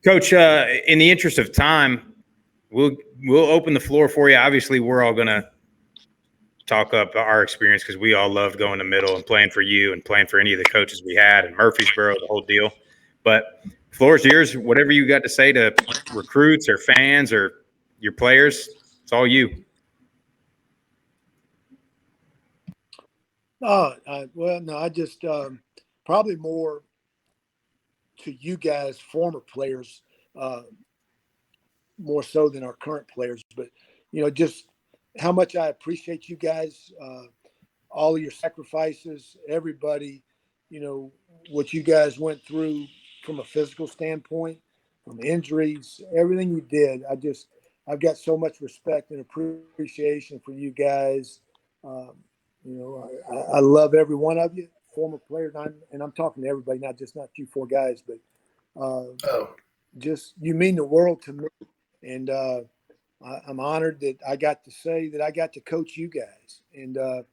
Coach, in the interest of time, we'll open the floor for you. Obviously, we're all gonna talk up our experience because we all loved going to middle and playing for you and playing for any of the coaches we had in Murfreesboro, the whole deal. But floor's yours. Whatever you got to say to recruits or fans or your players, it's all you. I just probably more to you guys, former players, more so than our current players. But just how much I appreciate you guys, all of your sacrifices, everybody. What you guys went through from a physical standpoint, from injuries, everything you did. I've got so much respect and appreciation for you guys. I love every one of you, former players, and I'm talking to everybody, not you 4 guys, but just you mean the world to me, and I'm honored that I got to say that I got to coach you guys, and I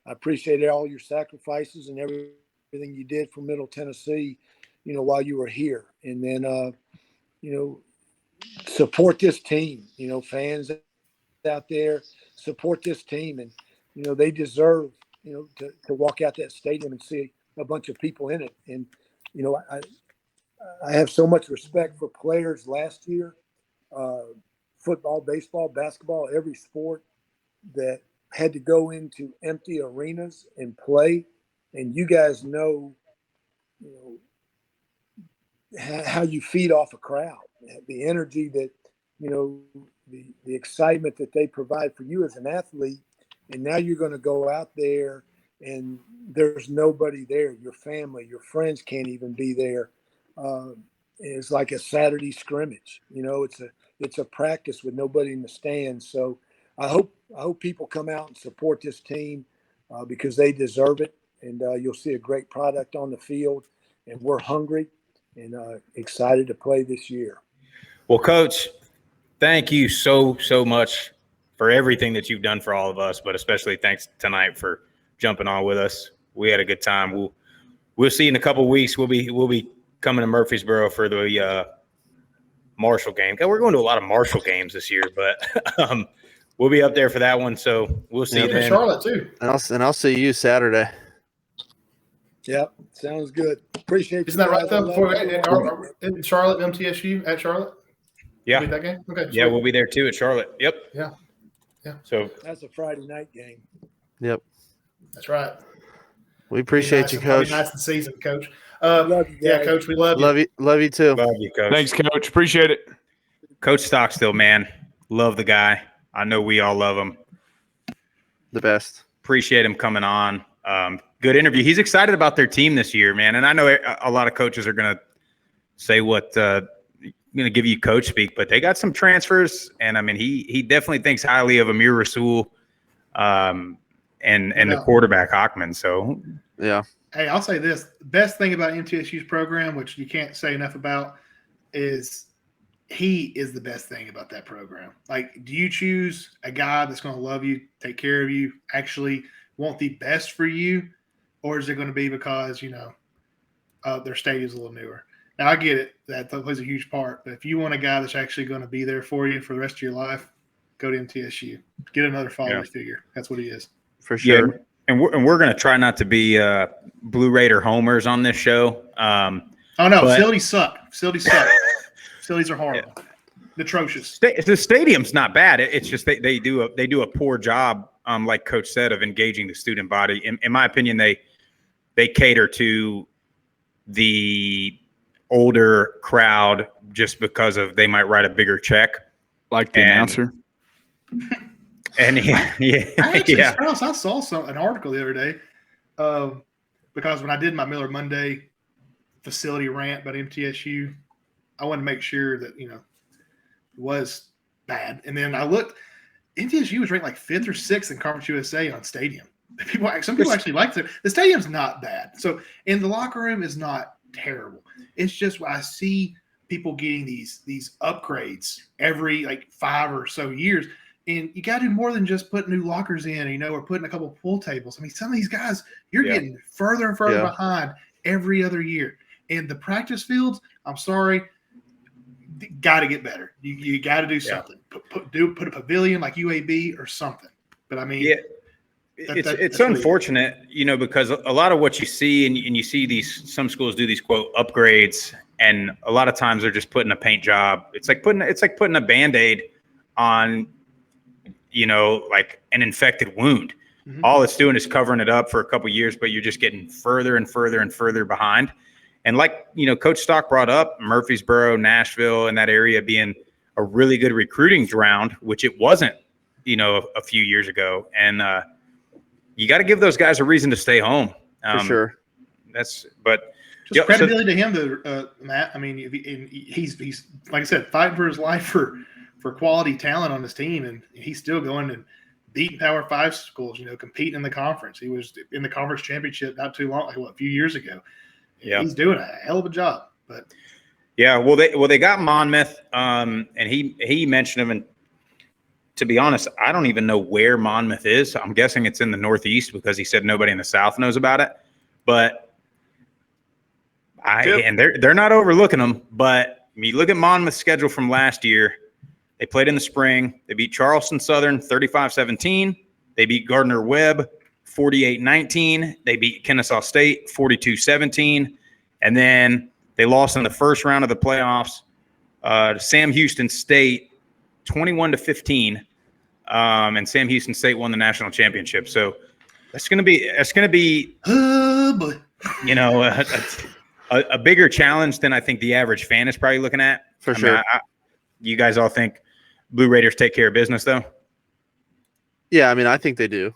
appreciate all your sacrifices and everything you did for Middle Tennessee, while you were here, and then support this team, fans out there, support this team, and they deserve to walk out that stadium and see a bunch of people in it. And I have so much respect for players last year, football, baseball, basketball, every sport that had to go into empty arenas and play. And you guys know how you feed off a crowd, the energy that the excitement that they provide for you as an athlete. And now you're going to go out there and there's nobody there. Your family, your friends can't even be there. It's like a Saturday scrimmage. It's a practice with nobody in the stands. So I hope people come out and support this team because they deserve it. And you'll see a great product on the field. And we're hungry and excited to play this year. Well, Coach, thank you so much for everything that you've done for all of us, but especially thanks tonight for jumping on with us. We had a good time. We'll see you in a couple of weeks. We'll be coming to Murfreesboro for the Marshall game. We're going to a lot of Marshall games this year, but we'll be up there for that one. So we'll see you then. Charlotte too. And I'll see you Saturday. Yep, sounds good. Appreciate. Isn't that right though? In Charlotte, MTSU at Charlotte. Yeah. That game? Okay. Yeah, we'll be there too at Charlotte. Yep. Yeah. So that's a Friday night game. Yep. That's right. We appreciate you, Coach. Nice in season, Coach. Love you guys. Coach, we love you. Love you too. Love you, Coach. Thanks, Coach. Appreciate it. Coach Stockstill, man. Love the guy. I know we all love him. The best. Appreciate him coming on. Good interview. He's excited about their team this year, man. And I know a lot of coaches are going to say what going to give you coach speak, but they got some transfers, and I mean, he definitely thinks highly of Amir Rasul, and the quarterback Hockman. So yeah. Hey, I'll say this: the best thing about MTSU's program, which you can't say enough about, is he is the best thing about that program. Like, do you choose a guy that's going to love you, take care of you, actually want the best for you, or is it going to be because their stadium's a little newer? Now, I get it. That plays a huge part. But if you want a guy that's actually going to be there for you for the rest of your life, go to MTSU. Get another fatherly figure. That's what he is. For sure. Yeah, and we're going to try not to be Blue Raider homers on this show. Oh, no. Facilities suck. Facilities are horrible. Yeah. Atrocious. The stadium's not bad. It's just they do a poor job, like Coach said, of engaging the student body. In my opinion, they cater to the older crowd just because of they might write a bigger check, like the announcer. And Strauss, I saw an article the other day, because when I did my Miller Monday facility rant about MTSU, I wanted to make sure that it was bad. And then I looked, MTSU was ranked like 5th or 6th in Conference USA on stadium. Some people actually liked it. The stadium's not bad. So, and the locker room is not terrible. It's just I see people getting these upgrades every like 5 or so years, and you got to do more than just put new lockers in, or putting a couple of pool tables. I mean, some of these guys you're getting further and further behind every other year. And the practice fields, I'm sorry, got to get better. You got to do something. Put a pavilion like UAB or something. But I mean, it's unfortunate, because a lot of what you see, and you see some schools do these quote upgrades, and a lot of times they're just putting a paint job. It's like putting a Band-Aid on, like an infected wound. Mm-hmm. All it's doing is covering it up for a couple of years, but you're just getting further and further and further behind. And like, Coach Stock brought up Murfreesboro, Nashville, and that area being a really good recruiting ground, which it wasn't, a few years ago. And you got to give those guys a reason to stay home. For sure. Just credibility to him, though, Matt. I mean, he's like I said, fighting for his life for quality talent on his team, and he's still going and beating Power 5 schools. Competing in the conference. He was in the conference championship not too long, a few years ago. Yeah, he's doing a hell of a job. But they got Monmouth, and he mentioned him. And to be honest, I don't even know where Monmouth is. I'm guessing it's in the Northeast because he said nobody in the South knows about it. But they're not overlooking them. But I mean, look at Monmouth's schedule from last year. They played in the spring. They beat Charleston Southern 35-17. They beat Gardner-Webb 48-19. They beat Kennesaw State 42-17. And then they lost in the first round of the playoffs to Sam Houston State 21-15. And Sam Houston State won the national championship. So that's going to be a bigger challenge than I think the average fan is probably looking at. For sure. You guys all think Blue Raiders take care of business, though? Yeah, I mean, I think they do.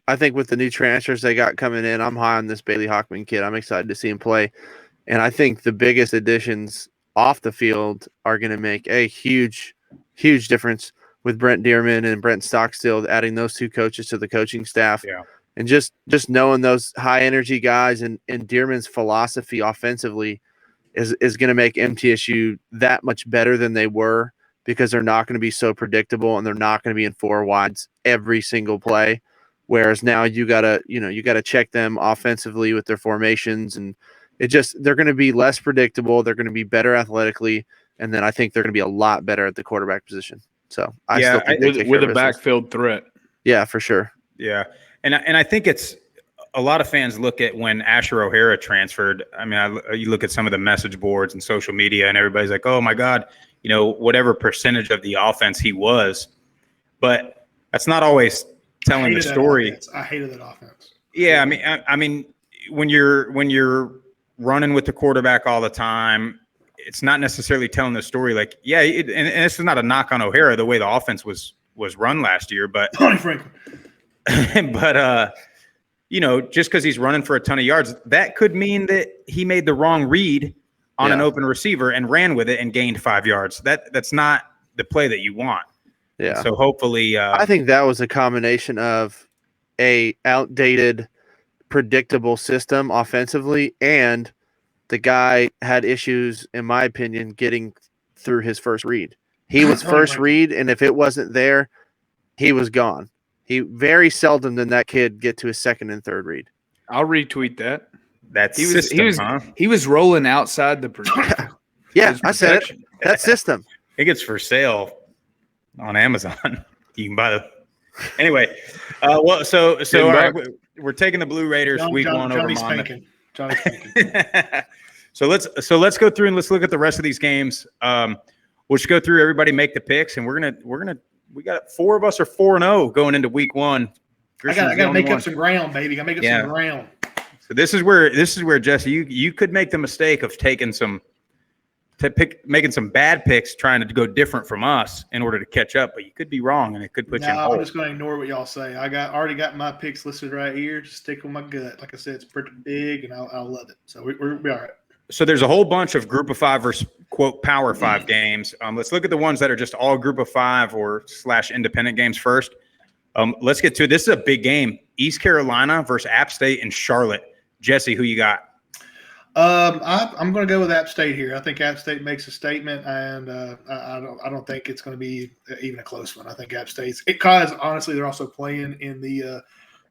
I think with the new transfers they got coming in, I'm high on this Bailey Hockman kid. I'm excited to see him play. And I think the biggest additions off the field are going to make a huge, huge difference with Brent Dearman and Brent Stockstill, adding those two coaches to the coaching staff. Yeah. And just knowing those high-energy guys and Dearman's philosophy offensively is going to make MTSU that much better than they were, because they're not going to be so predictable and they're not going to be in 4 wides every single play. Whereas now you gotta check them offensively with their formations, and they're going to be less predictable. They're going to be better athletically, and then I think they're going to be a lot better at the quarterback position. So I still think with a backfield threat. Yeah, for sure. Yeah, and I think it's a lot of fans look at when Asher O'Hara transferred. I mean, you look at some of the message boards and social media, and everybody's like, "Oh my God, whatever percentage of the offense he was," but that's not always telling the story. I hated that offense. Yeah, I mean, when you're running with the quarterback all the time, it's not necessarily telling the story. Like, yeah, and this is not a knock on O'Hara, the way the offense was run last year, but but just because he's running for a ton of yards, that could mean that he made the wrong read on an open receiver and ran with it and gained 5 yards. That's not the play that you want. Yeah. So hopefully, I think that was a combination of a outdated, predictable system offensively, and the guy had issues, in my opinion, getting through his first read. He was first read, and if it wasn't there, he was gone. He very seldom did that kid get to his second and third read. I'll retweet that. That's he was rolling outside the protection. Yeah, I said it. That system. It gets for sale on Amazon. You can buy the. Anyway, so all right, we're taking the Blue Raiders week 1 over Monmouth. Johnny's spanking. So let's go through and let's look at the rest of these games. We'll just go through everybody, make the picks, and we got 4 of us are 4-0 going into week 1. I gotta make up some ground, baby. I make up some ground. So this is where Jesse, you could make the mistake of making some bad picks, trying to go different from us in order to catch up, but you could be wrong, and it could put you in a hole. I'm just going to ignore what y'all say. I already got my picks listed right here. Just stick with my gut. Like I said, it's pretty big, and I'll love it. So we'll be all right. So there's a whole bunch of Group of 5 versus quote Power 5 games. Let's look at the ones that are just all Group of 5 or / independent games first. Let's get to it. This is a big game. East Carolina versus App State and Charlotte. Jesse, who you got? I'm going to go with App State here. I think App State makes a statement, and I don't think it's going to be even a close one. I think App State's because honestly they're also playing in the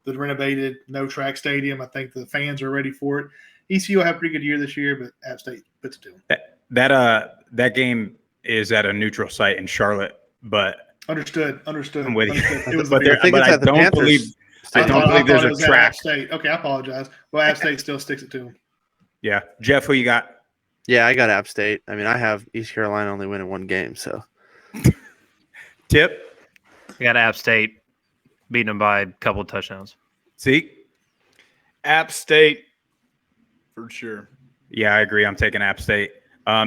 renovated no track stadium. I think the fans are ready for it. ECU will have a pretty good year this year, but App State puts it to them. That game is at a neutral site in Charlotte, but understood. I'm with you. It was but I don't believe there's a track. App State. Okay, I apologize. Well, App State still sticks it to them. Yeah, Jeff, who you got? Yeah, I got App State. I mean, I have East Carolina only winning 1 game, so. Tip? I got App State beating them by a couple of touchdowns. Zeke? App State for sure. Yeah, I agree. I'm taking App State.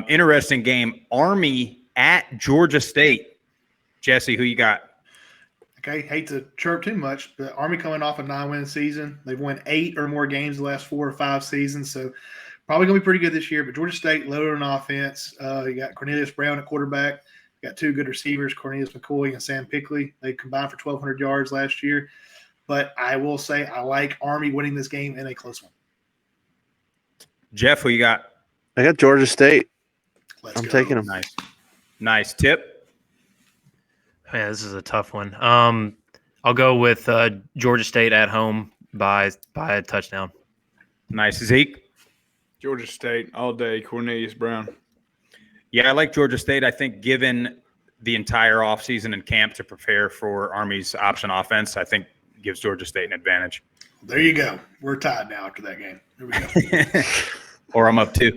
Interesting game. Army at Georgia State. Jesse, who you got? Okay, hate to chirp too much, but Army coming off a 9-win season. They've won 8 or more games the last 4 or 5 seasons, so probably going to be pretty good this year. But Georgia State loaded on offense. You got Cornelius Brown at quarterback. You got 2 good receivers, Cornelius McCoy and Sam Pickley. They combined for 1,200 yards last year. But I will say I like Army winning this game in a close one. Jeff, who you got? I got Georgia State. I'm taking them. Nice. Tip? Man, this is a tough one. I'll go with Georgia State at home by a touchdown. Nice. Zeke? Georgia State all day, Cornelius Brown. Yeah, I like Georgia State. I think given the entire offseason and camp to prepare for Army's option offense, I think gives Georgia State an advantage. There you go. We're tied now after that game. Here we go. Or I'm up 2.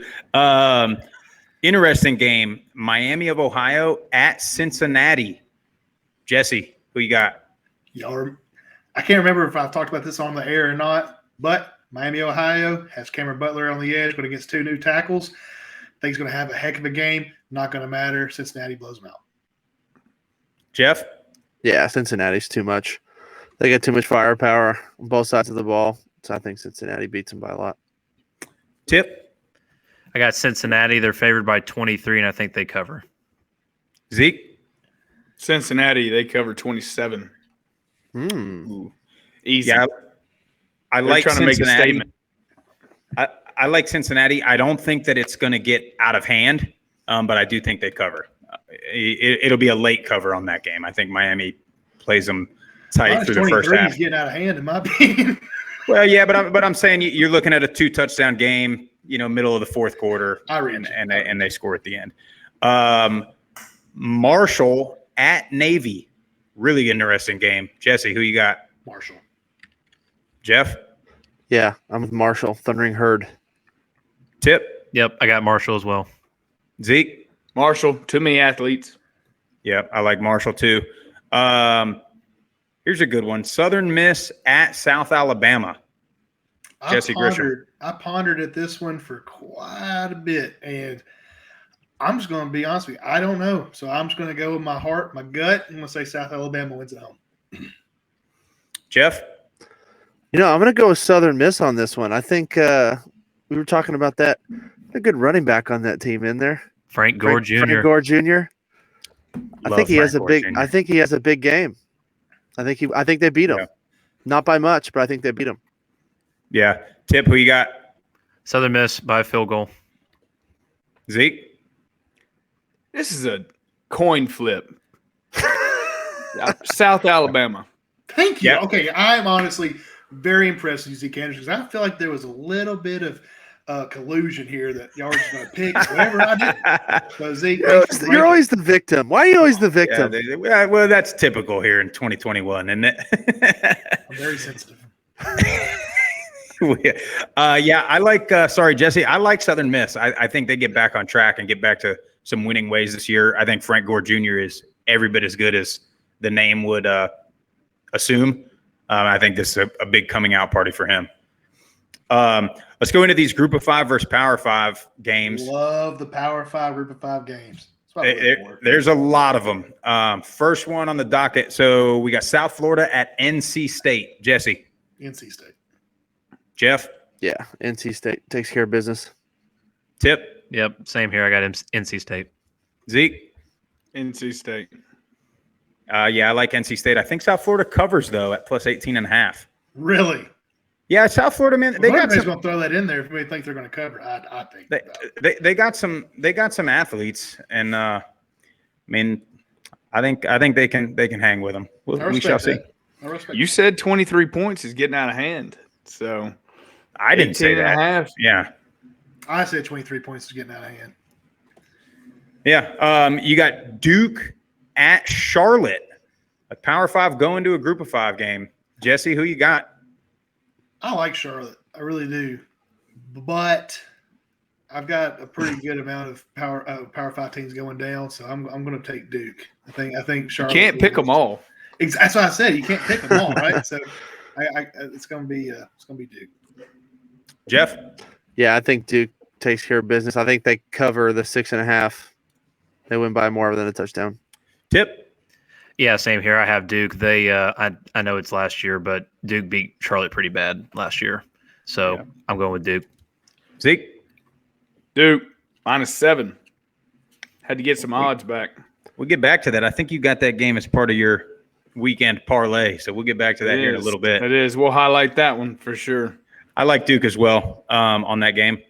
Interesting game. Miami of Ohio at Cincinnati. Jesse, who you got? I can't remember if I've talked about this on the air or not, but Miami, Ohio has Cameron Butler on the edge, but against 2 new tackles. I think he's going to have a heck of a game. Not going to matter. Cincinnati blows them out. Jeff? Yeah, Cincinnati's too much. They got too much firepower on both sides of the ball, so I think Cincinnati beats them by a lot. Tip? I got Cincinnati. They're favored by 23, and I think they cover. Zeke? Cincinnati, they cover 27. Ooh. Easy. Yeah, I like trying to make a statement. I like Cincinnati. I don't think that it's going to get out of hand, but I do think they cover. It'll be a late cover on that game. I think Miami plays them tight through the first half. Is getting out of hand, in my opinion. Well, yeah, but I'm saying you're looking at a 2-touchdown game. Middle of the fourth quarter, and they score at the end. Marshall at Navy, really interesting game. Jesse, who you got? Marshall. Jeff? Yeah, I'm with Marshall. Thundering Herd. Tip? Yep, I got Marshall as well. Zeke? Marshall, too many athletes. Yep, I like Marshall too. Here's a good one. Southern Miss at South Alabama. Jesse Grisher. I pondered at this one for quite a bit, and I'm just going to be honest with you. I don't know. So I'm just going to go with my heart, my gut. I'm going to say South Alabama wins at home. Jeff? I'm going to go with Southern Miss on this one. I think we were talking about that. I A good running back on that team in there. Frank Gore Jr. Frank Gore Jr. I think he has a big. Jr. I think he has a big game. I think they beat him. Yeah. Not by much, but I think they beat him. Yeah. Tip, who you got? Southern Miss by a field goal. Zeke? This is a coin flip. South Alabama. Thank you. Yep. Okay, I'm honestly very impressed with Zeke Anderson because I feel like there was a little bit of collusion here that y'all were just going to pick whatever I did. So Zeke, You're always the victim. Why are you always the victim? Well, that's typical here in 2021, isn't it? I'm very sensitive. I like. Sorry, Jesse. I like Southern Miss. I think they get back on track and get back to some winning ways this year. I think Frank Gore Jr. is every bit as good as the name would assume. I think this is a big coming out party for him. Let's go into these Group of 5 versus Power 5 games. Love the Power 5 Group of 5 games. There's a lot of them. First one on the docket. So we got South Florida at NC State. Jesse. NC State. Jeff. Yeah, NC State takes care of business. Tip. Yep, same here. I got NC State. Zeke. NC State. I like NC State. I think South Florida covers though at plus 18.5. Really? Yeah, South Florida, man. They got some. Going to throw that in there if we think they're going to cover. I think they got some. They got some athletes, and I think they can hang with them. We shall see. You said 23 points is getting out of hand, so I didn't say that. Half. Yeah, I said 23 points is getting out of hand. Yeah, you got Duke at Charlotte, a Power 5 going to a Group of 5 game. Jesse, who you got? I like Charlotte. I really do. But I've got a pretty good amount of Power 5 teams going down, so I'm going to take Duke. I think Charlotte. You can't pick them all. That's what I said. You can't pick them all, right? So it's going to be Duke. Jeff? Yeah, I think Duke takes care of business. I think they cover the 6.5. They win by more than a touchdown. Tip? Yeah, same here. I have Duke. They, I know it's last year, but Duke beat Charlotte pretty bad last year, so I'm going with Duke. Zeke, Duke -7. Had to get some odds back. We'll get back to that. I think you got that game as part of your weekend parlay, so we'll get back to that here in a little bit. It is. We'll highlight that one for sure. I like Duke as well on that game.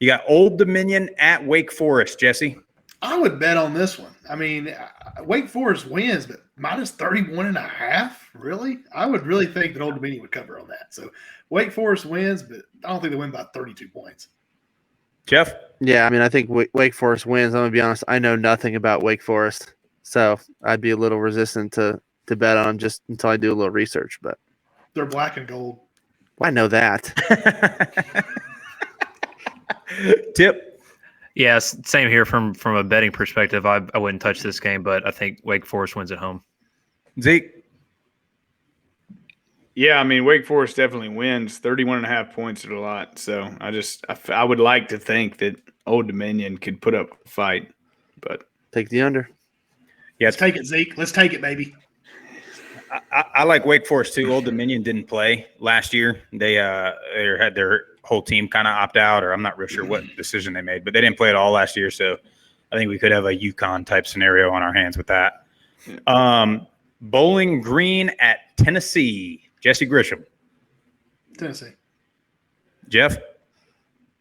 You got Old Dominion at Wake Forest, Jesse. I would bet on this one. I mean, Wake Forest wins, but -31.5? Really? I would really think that Old Dominion would cover on that. So Wake Forest wins, but I don't think they win by 32 points. Jeff? Yeah, I mean, I think Wake Forest wins. I'm going to be honest. I know nothing about Wake Forest, so I'd be a little resistant to bet on them just until I do a little research. But they're black and gold. Well, I know that. Tip? Yeah, same here from a betting perspective. I wouldn't touch this game, but I think Wake Forest wins at home. Zeke? Yeah, I mean, Wake Forest definitely wins. 31.5 points is a lot. So I would like to think that Old Dominion could put up a fight, but take the under. Yeah, let's take it, Zeke. Let's take it, baby. I like Wake Forest too. Old Dominion didn't play last year. They had their whole team kind of opt out, or I'm not real sure what decision they made, but they didn't play at all last year. So I think we could have a UConn type scenario on our hands with that. Bowling Green at Tennessee. Jesse Grisham. Tennessee. Jeff?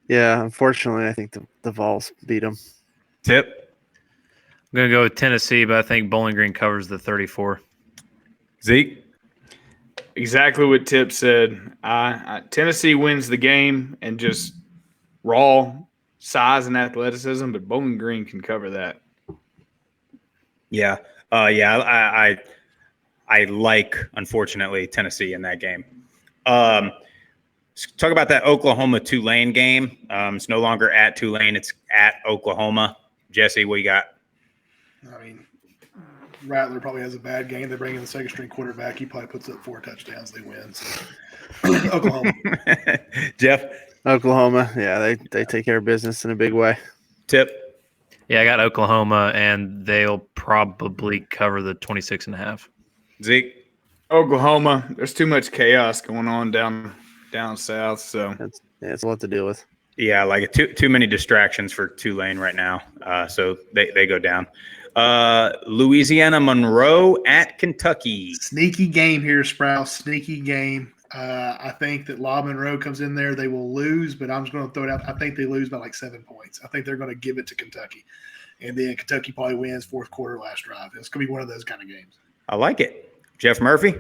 Yeah, unfortunately, I think the Vols beat them. Tip? I'm going to go with Tennessee, but I think Bowling Green covers the 34. Zeke? Exactly what Tip said. Tennessee wins the game and just raw size and athleticism, but Bowling Green can cover that. Yeah. I like, unfortunately, Tennessee in that game. Talk about that Oklahoma-Tulane game. It's no longer at Tulane. It's at Oklahoma. Jesse, what you got? I mean, Rattler probably has a bad game. They bring in the second-string quarterback. He probably puts up 4 touchdowns. They win. So. Oklahoma. Jeff? Oklahoma. Yeah, they take care of business in a big way. Tip? Yeah, I got Oklahoma, and they'll probably cover the 26.5. Zeke? Oklahoma. There's too much chaos going on down south. So it's a lot to deal with. Yeah, like too many distractions for Tulane right now. So they go down. Louisiana Monroe at Kentucky. Sneaky game here, Sprouse. Sneaky game. I think that La Monroe comes in there. They will lose, but I'm just going to throw it out. I think they lose by like 7 points. I think they're going to give it to Kentucky. And then Kentucky probably wins fourth quarter, last drive. It's going to be one of those kind of games. I like it. Jeff Murphy?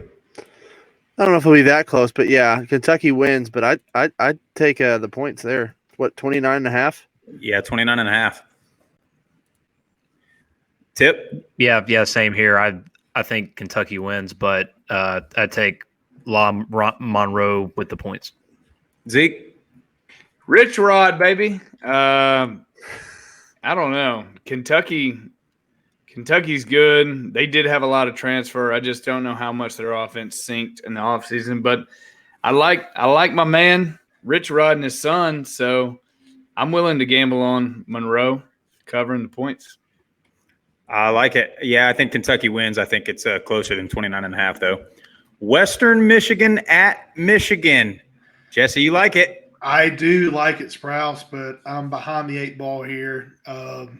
I don't know if it'll be that close, but yeah, Kentucky wins. But I'd take the points there. What, 29.5? Yeah, 29.5. Tip? Yeah, same here. I think Kentucky wins, but I take Monroe with the points. Zeke? Rich Rod, baby. I don't know. Kentucky's good. They did have a lot of transfer. I just don't know how much their offense synced in the offseason. But I like my man, Rich Rod, and his son. So I'm willing to gamble on Monroe covering the points. I like it. Yeah, I think Kentucky wins. I think it's closer than 29.5, though. Western Michigan at Michigan. Jesse, you like it? I do like it, Sprouse, but I'm behind the 8 ball here. I'm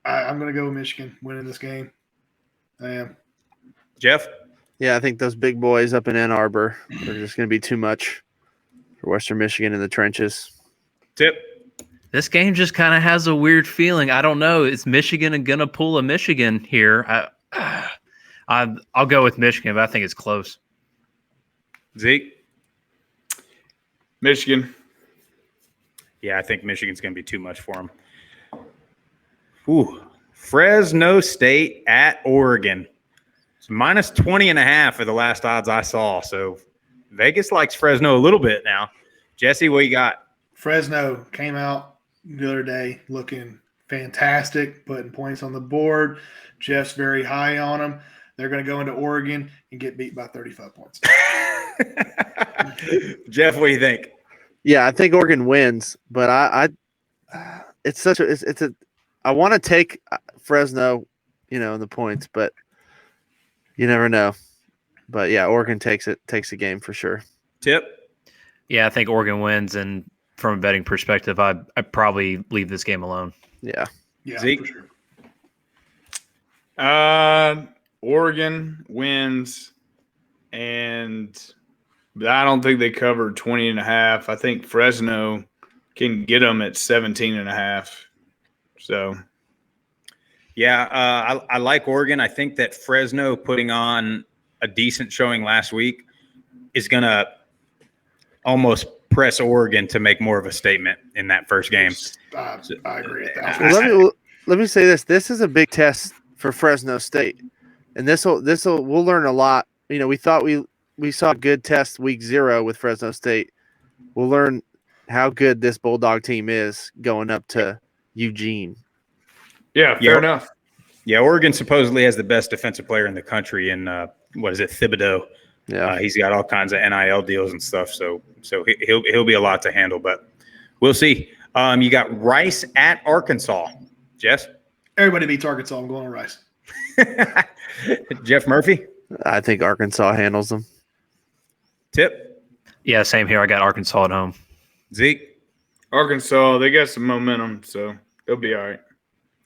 going to go with Michigan winning this game. I am. Jeff? Yeah, I think those big boys up in Ann Arbor are just going to be too much for Western Michigan in the trenches. Tip? This game just kind of has a weird feeling. I don't know. Is Michigan going to pull a Michigan here? I'll go with Michigan, but I think it's close. Zeke? Michigan. Yeah, I think Michigan's going to be too much for them. Ooh, Fresno State at Oregon. It's minus 20.5 for the last odds I saw. So Vegas likes Fresno a little bit now. Jesse, what you got? Fresno came out the other day looking fantastic, putting points on the board. Jeff's very high on them. They're going to go into Oregon and get beat by 35 points. Jeff, what do you think? Yeah, I think Oregon wins, but I want to take Fresno, in the points, but you never know. But yeah, Oregon takes the game for sure. Tip? Yeah, I think Oregon wins, and from a betting perspective, I probably leave this game alone. Yeah. Zeke? For sure. Oregon wins, but I don't think they cover 20.5. I think Fresno can get them at 17.5. So, yeah, I like Oregon. I think that Fresno putting on a decent showing last week is going to almost press Oregon to make more of a statement in that first game. I agree with that. Well, let me say this. This is a big test for Fresno State, and we'll learn a lot. We thought we saw a good test week 0 with Fresno State. We'll learn how good this Bulldog team is going up to Eugene. Yeah, fair enough. Yeah, Oregon supposedly has the best defensive player in the country in Thibodeau. Yeah, he's got all kinds of NIL deals and stuff, so he'll be a lot to handle, but we'll see. You got Rice at Arkansas. Jess? Everybody beats Arkansas. I'm going to Rice. Jeff Murphy? I think Arkansas handles them. Tip? Yeah, same here. I got Arkansas at home. Zeke? Arkansas, they got some momentum, so they'll be all right.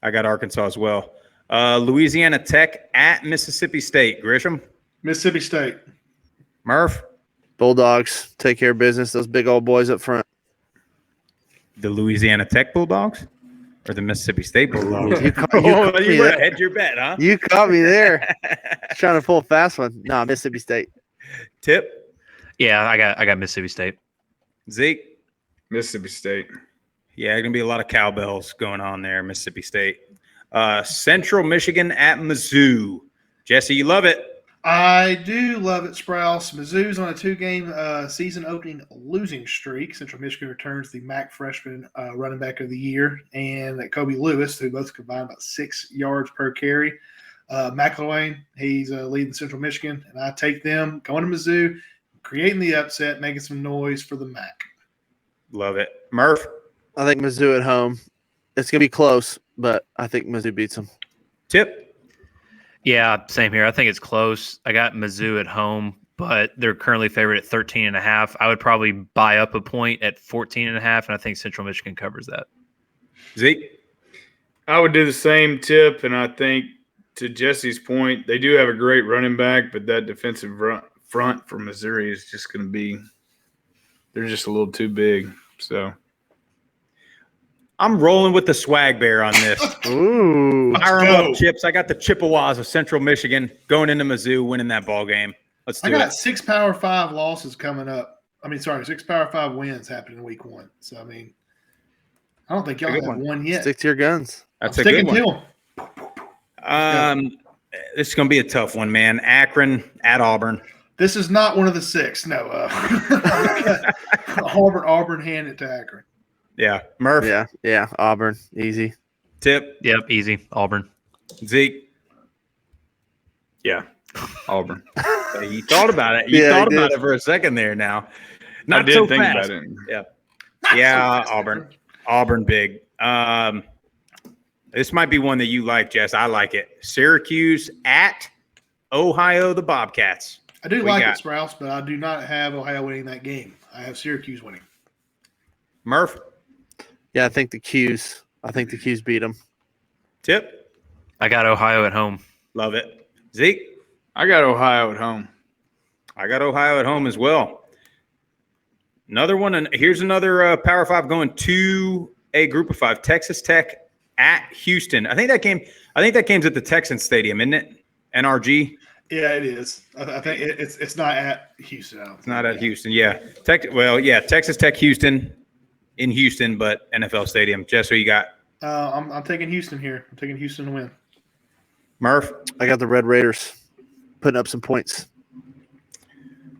I got Arkansas as well. Louisiana Tech at Mississippi State. Grisham? Mississippi State. Murph? Bulldogs take care of business. Those big old boys up front. The Louisiana Tech Bulldogs? Or the Mississippi State Bulldogs? You caught me there. Hedge your bet, huh? You caught me there. Trying to pull a fast one. No, Mississippi State. Tip? Yeah, I got Mississippi State. Zeke? Mississippi State. Yeah, going to be a lot of cowbells going on there, Mississippi State. Central Michigan at Mizzou. Jesse, you love it. I do love it, Sprouse. Mizzou's on a 2-game season opening losing streak. Central Michigan returns the MAC freshman running back of the year and Kobe Lewis, who both combined about 6 yards per carry. McElwain, he's leading Central Michigan, and I take them going to Mizzou, creating the upset, making some noise for the MAC. Love it. Murph? I think Mizzou at home. It's going to be close, but I think Mizzou beats them. Tip? Yeah, same here. I think it's close. I got Mizzou at home, but they're currently favored at 13.5. I would probably buy up a point at 14.5, and I think Central Michigan covers that. Zeke? I would do the same tip, and I think to Jesse's point, they do have a great running back, but that defensive front for Missouri is just going to be – they're just a little too big. So I'm rolling with the swag bear on this. Ooh. Fire 'em up, Chips. I got the Chippewas of Central Michigan going into Mizzou, winning that ball game. Let's do I got it. 6 Power 5 losses coming up. 6 Power 5 wins happening in week 1. So, I don't think y'all have one yet. Stick to your guns. That's I'm a good sticking one. to 'em. This is going to be a tough one, man. Akron at Auburn. This is not one of the 6. No. Auburn hand it to Akron. Yeah. Murph. Yeah. Auburn. Easy. Tip. Yep, easy. Auburn. Zeke. yeah, Auburn. You thought about it. You thought about it for a second there now. Not I did so think fast. about it. Yeah. Yeah, Auburn. Auburn big. This might be one that you like, Jess. I like it. Syracuse at Ohio, the Bobcats. I do like it, Sprouse, but I do not have Ohio winning that game. I have Syracuse winning. Murph. Yeah, I think the Qs beat them. Tip. I got Ohio at home. Love it. Zeke. I got Ohio at home. I got Ohio at home as well. Another one, and here's another Power 5 going to a Group of 5. Texas Tech at Houston. I think that game's at the Texans Stadium, isn't it? NRG. Yeah, it is. I think it's not at Houston. It's not at Houston. Yeah. Texas Tech, Houston, in Houston, but NFL Stadium. Jess, who you got? I'm taking Houston here. I'm taking Houston to win. Murph. I got the Red Raiders putting up some points.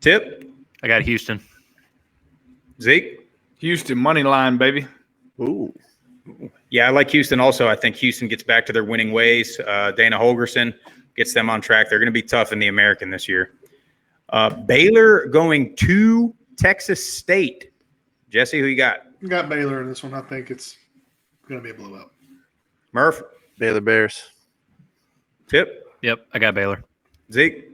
Tip. I got Houston. Zeke. Houston money line, baby. Ooh. Yeah, I like Houston also. I think Houston gets back to their winning ways. Dana Holgerson gets them on track. They're going to be tough in the American this year. Baylor going to Texas State. Jesse, who you got? I got Baylor in this one. I think it's going to be a blowout. Murph. Baylor Bears. Tip. Yep, I got Baylor. Zeke.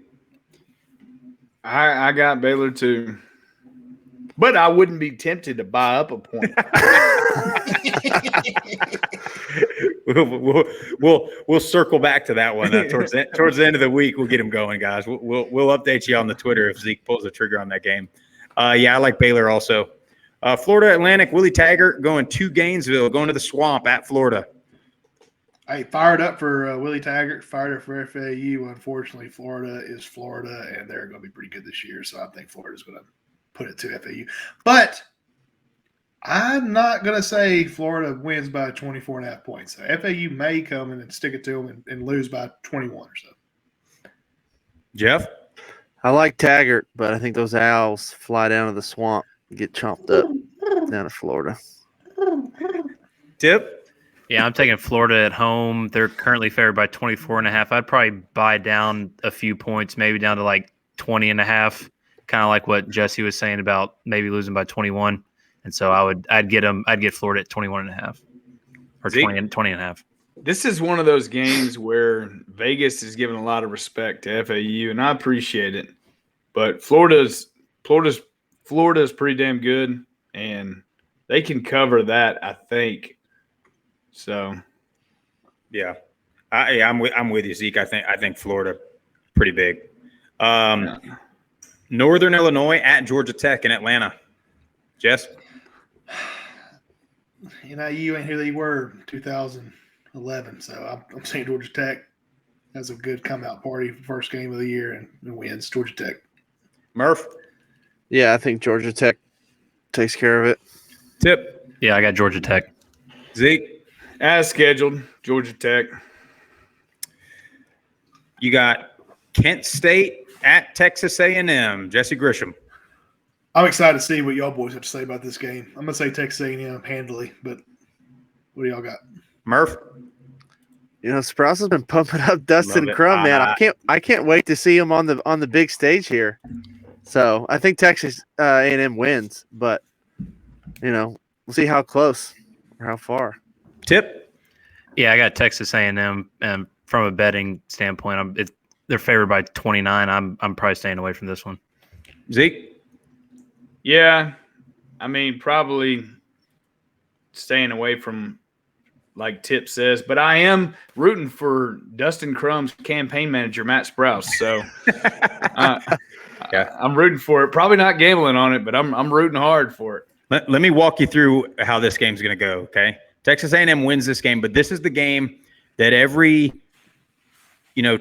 I got Baylor too. But I wouldn't be tempted to buy up a point. We'll circle back to that one towards the end of the week. We'll get him going, guys. We'll update you on the Twitter if Zeke pulls the trigger on that game. Yeah, I like Baylor also. Florida Atlantic, Willie Taggart going to Gainesville, going to the Swamp at Florida. I fired up for Willie Taggart, fired up for FAU. Unfortunately, Florida is Florida, and they're going to be pretty good this year. So I think Florida's going to put it to FAU. But I'm not going to say Florida wins by 24.5 points. So FAU may come in and stick it to them and lose by 21 or so. Jeff? I like Taggart, but I think those Owls fly down to the Swamp and get chomped up down to Florida. Tip? Yeah, I'm taking Florida at home. They're currently favored by 24.5. I'd probably buy down a few points, maybe down to like 20.5. Kind of like what Jesse was saying about maybe losing by 21. And so I'd get Florida at 21.5 or 20.5. This is one of those games where Vegas is giving a lot of respect to FAU, and I appreciate it. But Florida's pretty damn good, and they can cover that, I think. So, yeah, I'm with you, Zeke. I think Florida pretty big. Northern Illinois at Georgia Tech in Atlanta. Jess? You ain't here they were in 2011, so I'm saying Georgia Tech has a good come-out party first game of the year and wins. Georgia Tech. Murph? Yeah, I think Georgia Tech takes care of it. Tip? Yeah, I got Georgia Tech. Zeke? As scheduled, Georgia Tech. You got Kent State at Texas A&M. Jesse Grisham. I'm excited to see what y'all boys have to say about this game. I'm going to say Texas A&M handily, but what do y'all got? Murph? Sprouse has been pumping up Dustin Crum, man. I can't wait to see him on the big stage here. So I think Texas A&M wins, but we'll see how close or how far. Tip? Yeah, I got Texas A&M, from a betting standpoint, they're favored by 29. I'm probably staying away from this one. Zeke? Yeah, I mean, probably staying away from, like Tip says, but I am rooting for Dustin Crumb's campaign manager, Matt Sprouse. So I'm rooting for it. Probably not gambling on it, but I'm rooting hard for it. Let me walk you through how this game's going to go, okay? Texas A&M wins this game, but this is the game that every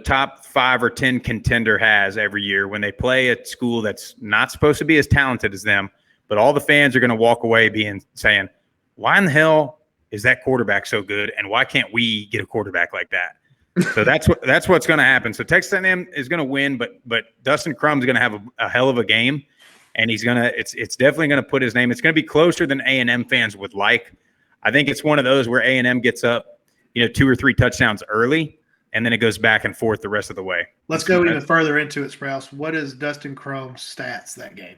top 5 or 10 contender has every year when they play a school that's not supposed to be as talented as them, but all the fans are going to walk away saying, why in the hell is that quarterback so good, and why can't we get a quarterback like that? So that's what's going to happen. So Texas A&M is going to win, but Dustin Crumb's going to have a hell of a game, and it's definitely going to put his name. It's going to be closer than A&M fans would like. I think it's one of those where A&M gets up, 2 or 3 touchdowns early, and then it goes back and forth the rest of the way. Let's go even further into it, Sprouse. What is Dustin Crumb's stats that game?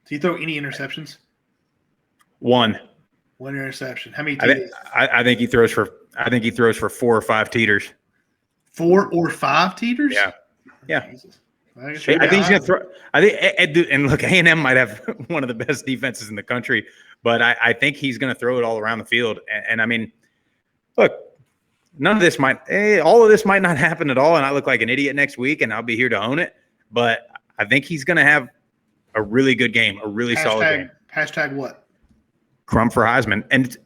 Did he throw any interceptions? One interception. How many I TDs? I think he throws for 4 or 5 teeters. 4 or 5 teeters? Yeah. Jesus. I think he's going to throw. I think, and look, A&M might have one of the best defenses in the country, but I think he's going to throw it all around the field. And I mean, look, all of this might not happen at all, and I look like an idiot next week, and I'll be here to own it. But I think he's going to have a really good game, a really solid game. Hashtag what? Crumb for Heisman. And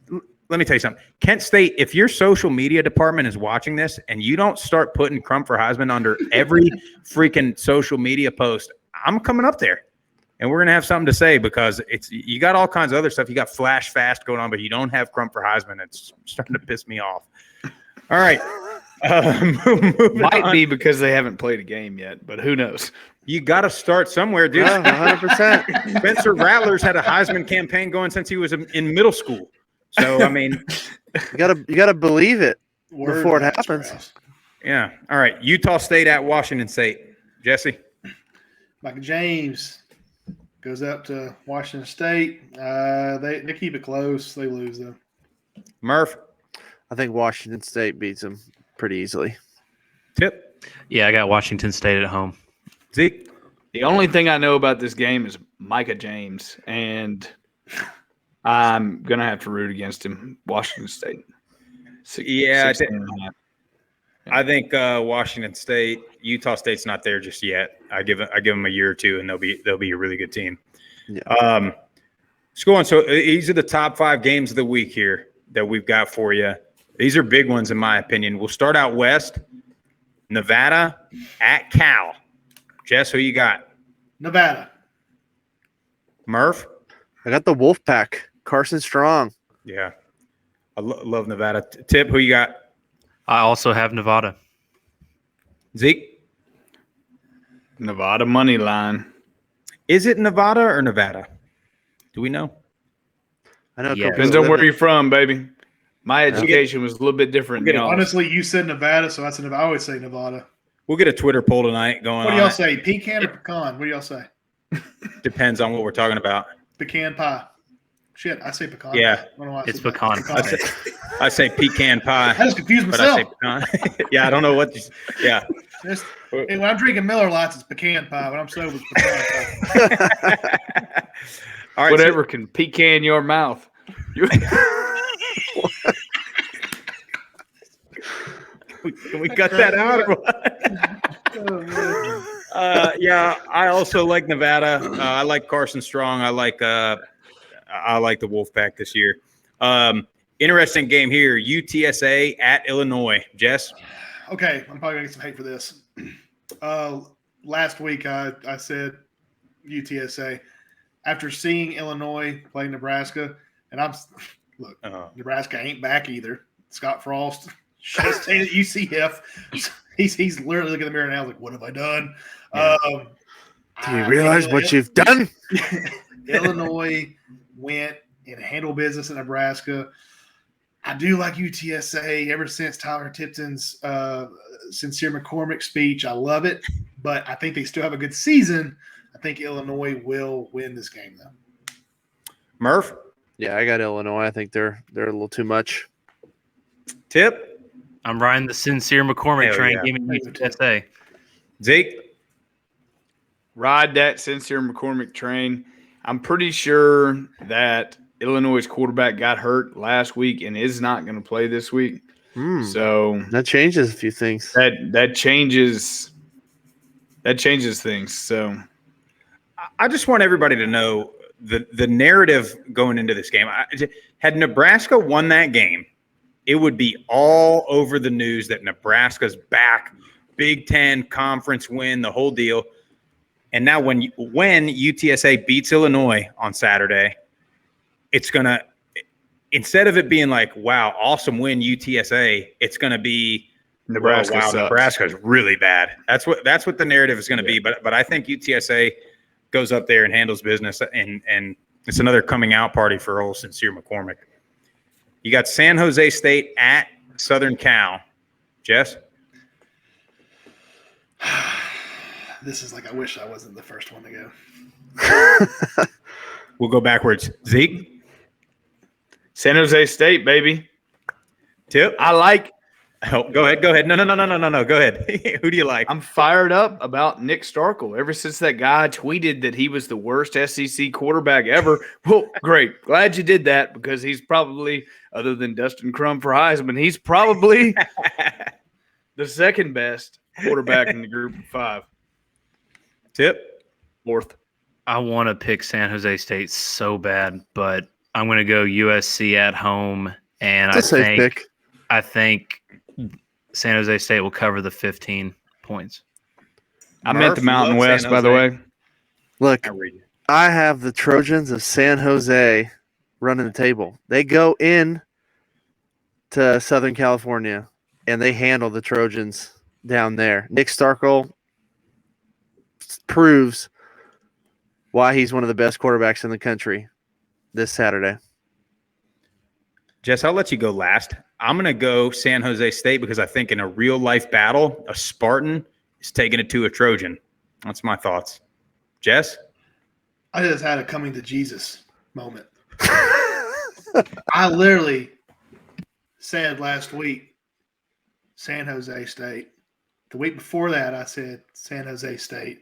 let me tell you something. Kent State, if your social media department is watching this and you don't start putting Crumb for Heisman under every freaking social media post, I'm coming up there. And we're going to have something to say because you got all kinds of other stuff. You got Flash Fast going on, but you don't have Crumb for Heisman. It's starting to piss me off. All right. Might be because they haven't played a game yet, but who knows? You got to start somewhere, dude. 100%. Spencer Rattler's had a Heisman campaign going since he was in middle school. So, I mean, you gotta believe it before it happens. Yeah. All right. Utah State at Washington State. Jesse? Michael James goes up to Washington State. They keep it close. They lose, though. Murph? I think Washington State beats them pretty easily. Tip? Yeah, I got Washington State at home. Zeke? The only thing I know about this game is Micah James, and I'm going to have to root against him. Washington State. I think Washington State, Utah State's not there just yet. I give them a year or two, and they'll be a really good team. Yeah. Let's go on. So these are the top 5 games of the week here that we've got for you. These are big ones, in my opinion. We'll start out west. Nevada at Cal. Jess, who you got? Nevada. Murph? I got the Wolfpack. Carson Strong. Yeah. I love Nevada. Tip, who you got? I also have Nevada. Zeke? Nevada money line. Is it Nevada or Nevada? Do we know? I know. Yeah. Depends on where you're from, baby. My education was a little bit different. than y'all's. Honestly, you said Nevada, so I said Nevada. I always say Nevada. We'll get a Twitter poll tonight going on. What do y'all say? Pecan or pecan? What do y'all say? Depends on what we're talking about. Pecan pie. Shit, I say pecan. Yeah. I don't know why I It's said pecan pie. I say pecan pie. I just confused but I say myself. pecan. Yeah, I don't know what. Yeah. When I'm drinking Miller Lights, it's pecan pie. When I'm sober, it's pecan pie. All right. Whatever can pecan your mouth. Can we cut that out? Or what? Yeah, I also like Nevada. I like Carson Strong. I like the Wolfpack this year. Interesting game here. UTSA at Illinois. Jess? Okay, I'm probably going to get some hate for this. Last week, I said UTSA. After seeing Illinois play Nebraska, and Nebraska ain't back either. Scott Frost just stayed at UCF. He's literally looking in the mirror now like, what have I done? Yeah. Do you realize what you've done? Illinois went and handled business in Nebraska. I do like UTSA ever since Tyler Tipton's Sincere McCormick speech. I love it, but I think they still have a good season. I think Illinois will win this game, though. Murph? Yeah, I got Illinois. I think they're a little too much. Tip? I'm riding the Sincere McCormick train. Yeah. Give me UTSA. Zeke? ride that Sincere McCormick train. I'm pretty sure that Illinois' quarterback got hurt last week and is not going to play this week. So that changes a few things. That changes things. So I just want everybody to know the narrative going into this game. Had Nebraska won that game, it would be all over the news that Nebraska's back, Big Ten conference win, the whole deal. And now when UTSA beats Illinois on Saturday, it's going to – instead of it being like, wow, awesome win UTSA, it's going to be Nebraska wow, sucks. Nebraska's really bad. That's what the narrative is going to be. But I think UTSA goes up there and handles business, and it's another coming out party for old Sincere McCormick. You got San Jose State at Southern Cal. Jess? This is like I wish I wasn't the first one to go. We'll go backwards. Zeke? San Jose State, baby. Tip? I like – oh, go ahead. No. Go ahead. Who do you like? I'm fired up about Nick Starkel. Ever since that guy tweeted that he was the worst SEC quarterback ever. Well, great. Glad you did that because he's probably, other than Dustin Crum for Heisman, he's probably the second best quarterback in the group of 5. Tip? 4th. I want to pick San Jose State so bad, but I'm going to go USC at home, and I think San Jose State will cover the 15 points. I meant the Mountain West, by the way. Look, I have the Trojans of San Jose running the table. They go in to Southern California, and they handle the Trojans down there. Nick Starkel proves why he's one of the best quarterbacks in the country this Saturday. Jess, I'll let you go last. I'm going to go San Jose State because I think in a real-life battle, a Spartan is taking it to a Trojan. That's my thoughts. Jess? I just had a coming to Jesus moment. I literally said last week, San Jose State. The week before that, I said San Jose State.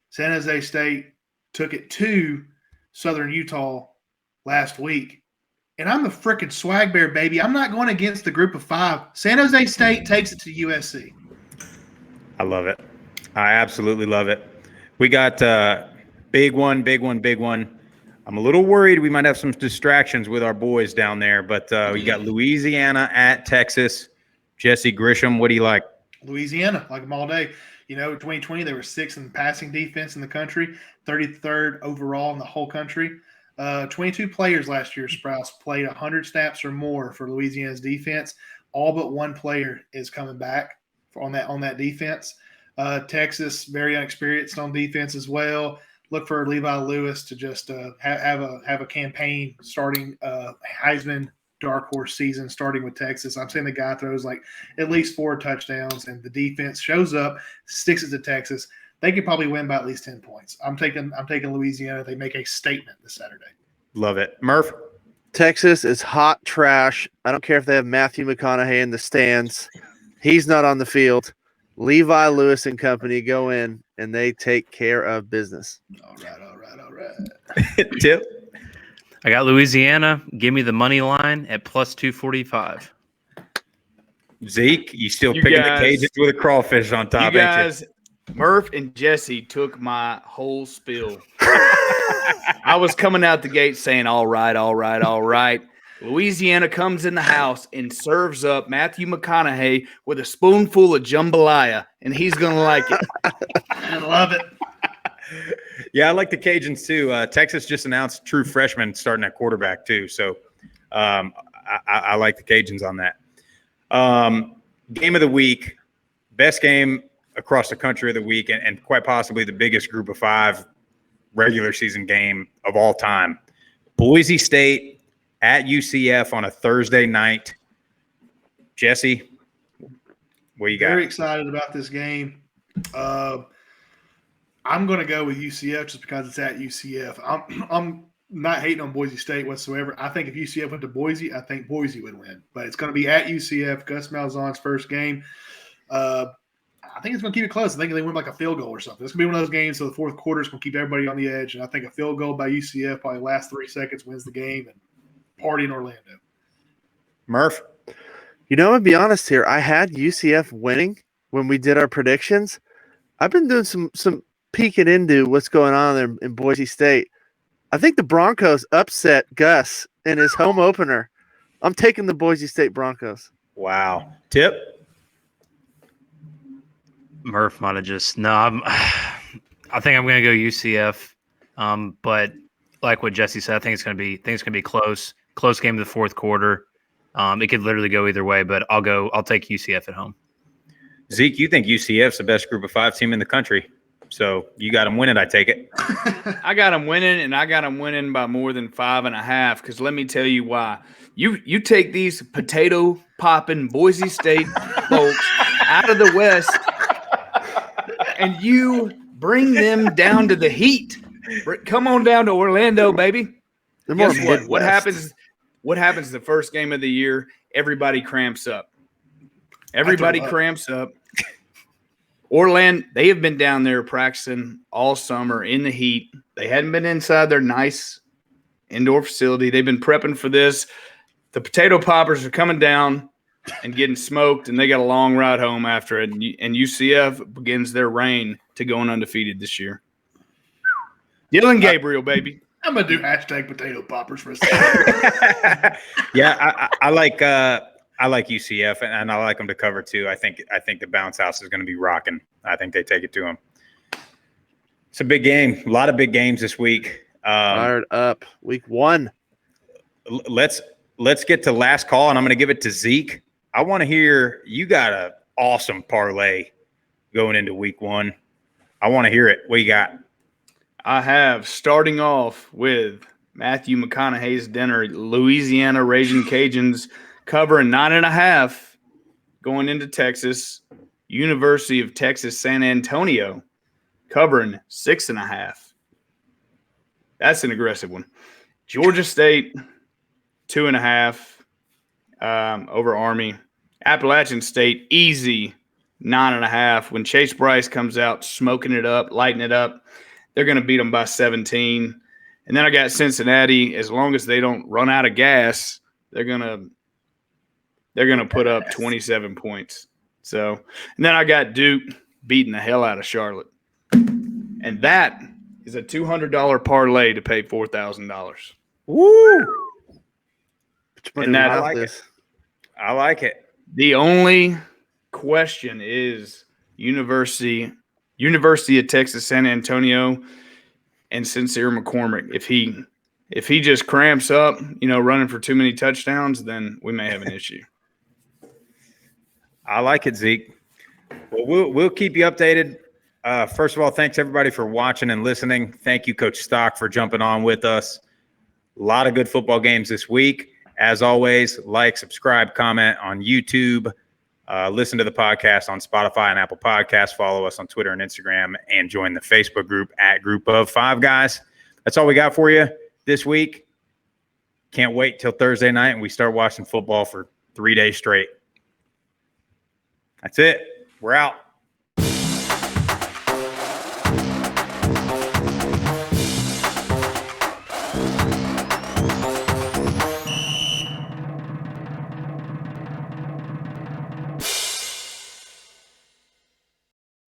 San Jose State took it to Southern Utah last week. And I'm the freaking swag bear, baby. I'm not going against the group of 5. San Jose State takes it to USC. I love it. I absolutely love it. We got big one. I'm a little worried we might have some distractions with our boys down there, but we got Louisiana at Texas. Jesse Grisham, what do you like? Louisiana, like them all day. You know, 2020, they were 6th in passing defense in the country, 33rd overall in the whole country. 22 players last year, Sprouse, played 100 snaps or more for Louisiana's defense. All but one player is coming back on that defense. Texas, very inexperienced on defense as well. Look for Levi Lewis to just have a campaign starting Heisman dark horse season starting with Texas. I'm saying the guy throws like at least 4 touchdowns, and the defense shows up, sticks it to Texas. They could probably win by at least 10 points. I'm taking Louisiana. They make a statement this Saturday. Love it. Murph? Texas is hot trash. I don't care if they have Matthew McConaughey in the stands. He's not on the field. Levi Lewis and company go in, and they take care of business. All right. Tip? I got Louisiana. Give me the money line at plus 245. Zeke, you still picking the Cajuns with a crawfish on top, You ain't guys, Murph and Jesse took my whole spiel. I was coming out the gate saying, all right. Louisiana comes in the house and serves up Matthew McConaughey with a spoonful of jambalaya, and he's going to like it. I love it. Yeah, I like the Cajuns too. Texas just announced true freshman starting at quarterback too. So I like the Cajuns on that. Game of the week, best game across the country of the week, and quite possibly the biggest group of 5 regular season game of all time. Boise State at UCF on a Thursday night. Jesse, what you got? Very excited about this game. I'm going to go with UCF just because it's at UCF. I'm not hating on Boise State whatsoever. I think if UCF went to Boise, I think Boise would win. But it's going to be at UCF, Gus Malzahn's first game. I think it's going to keep it close. I think they win like a field goal or something. It's going to be one of those games. So the fourth quarter is going to keep everybody on the edge. And I think a field goal by UCF probably last 3 seconds wins the game and party in Orlando. Murph. I'm going to be honest here. I had UCF winning when we did our predictions. I've been doing some peeking into what's going on there in Boise State. I think the Broncos upset Gus in his home opener. I'm taking the Boise State Broncos. Wow. Tip? Murph might have just I think I'm going to go UCF. But like what Jesse said, I think it's going to be close game of the fourth quarter. It could literally go either way, but I'll take UCF at home. Zeke, you think UCF's the best Group of 5 team in the country. So you got them winning, I take it. I got them winning, and I got them winning by more than 5.5, because let me tell you why. You take these potato-popping Boise State folks out of the West, and you bring them down to the heat. Come on down to Orlando, baby. Guess what? What happens the first game of the year? Everybody cramps up. Everybody cramps up. Orlando, they have been down there practicing all summer in the heat. They hadn't been inside their nice indoor facility. They've been prepping for this. The potato poppers are coming down and getting smoked, and they got a long ride home after it. And UCF begins their reign to going undefeated this year. Dylan Gabriel, baby. I'm going to do hashtag potato poppers for a second. Yeah, I like UCF, and I like them to cover too. I think the bounce house is going to be rocking. I think they take it to them. It's a big game. A lot of big games this week. Fired up. Week 1. Let's get to last call, and I'm going to give it to Zeke. I want to hear you got an awesome parlay going into week 1. I want to hear it. What you got? I have, starting off with Matthew McConaughey's dinner, Louisiana Raging Cajuns covering 9.5 going into Texas. University of Texas San Antonio covering 6.5. That's an aggressive one. Georgia State 2.5 over Army. Appalachian State easy 9.5. When Chase Bryce comes out smoking it up, lighting it up, they're going to beat them by 17. And then I got Cincinnati. As long as they don't run out of gas, they're going to put up 27 points. So, and then I got Duke beating the hell out of Charlotte. And that is a $200 parlay to pay $4,000. Woo! And that, I like it. The only question is University of Texas San Antonio and Sincere McCormick. If he just cramps up, running for too many touchdowns, then we may have an issue. I like it, Zeke. Well, we'll keep you updated. First of all, thanks everybody for watching and listening. Thank you, Coach Stock, for jumping on with us. A lot of good football games this week. As always, like, subscribe, comment on YouTube. Listen to the podcast on Spotify and Apple Podcasts. Follow us on Twitter and Instagram, and join the Facebook group at Group of 5 Guys. That's all we got for you this week. Can't wait till Thursday night and we start watching football for 3 days straight. That's it. We're out.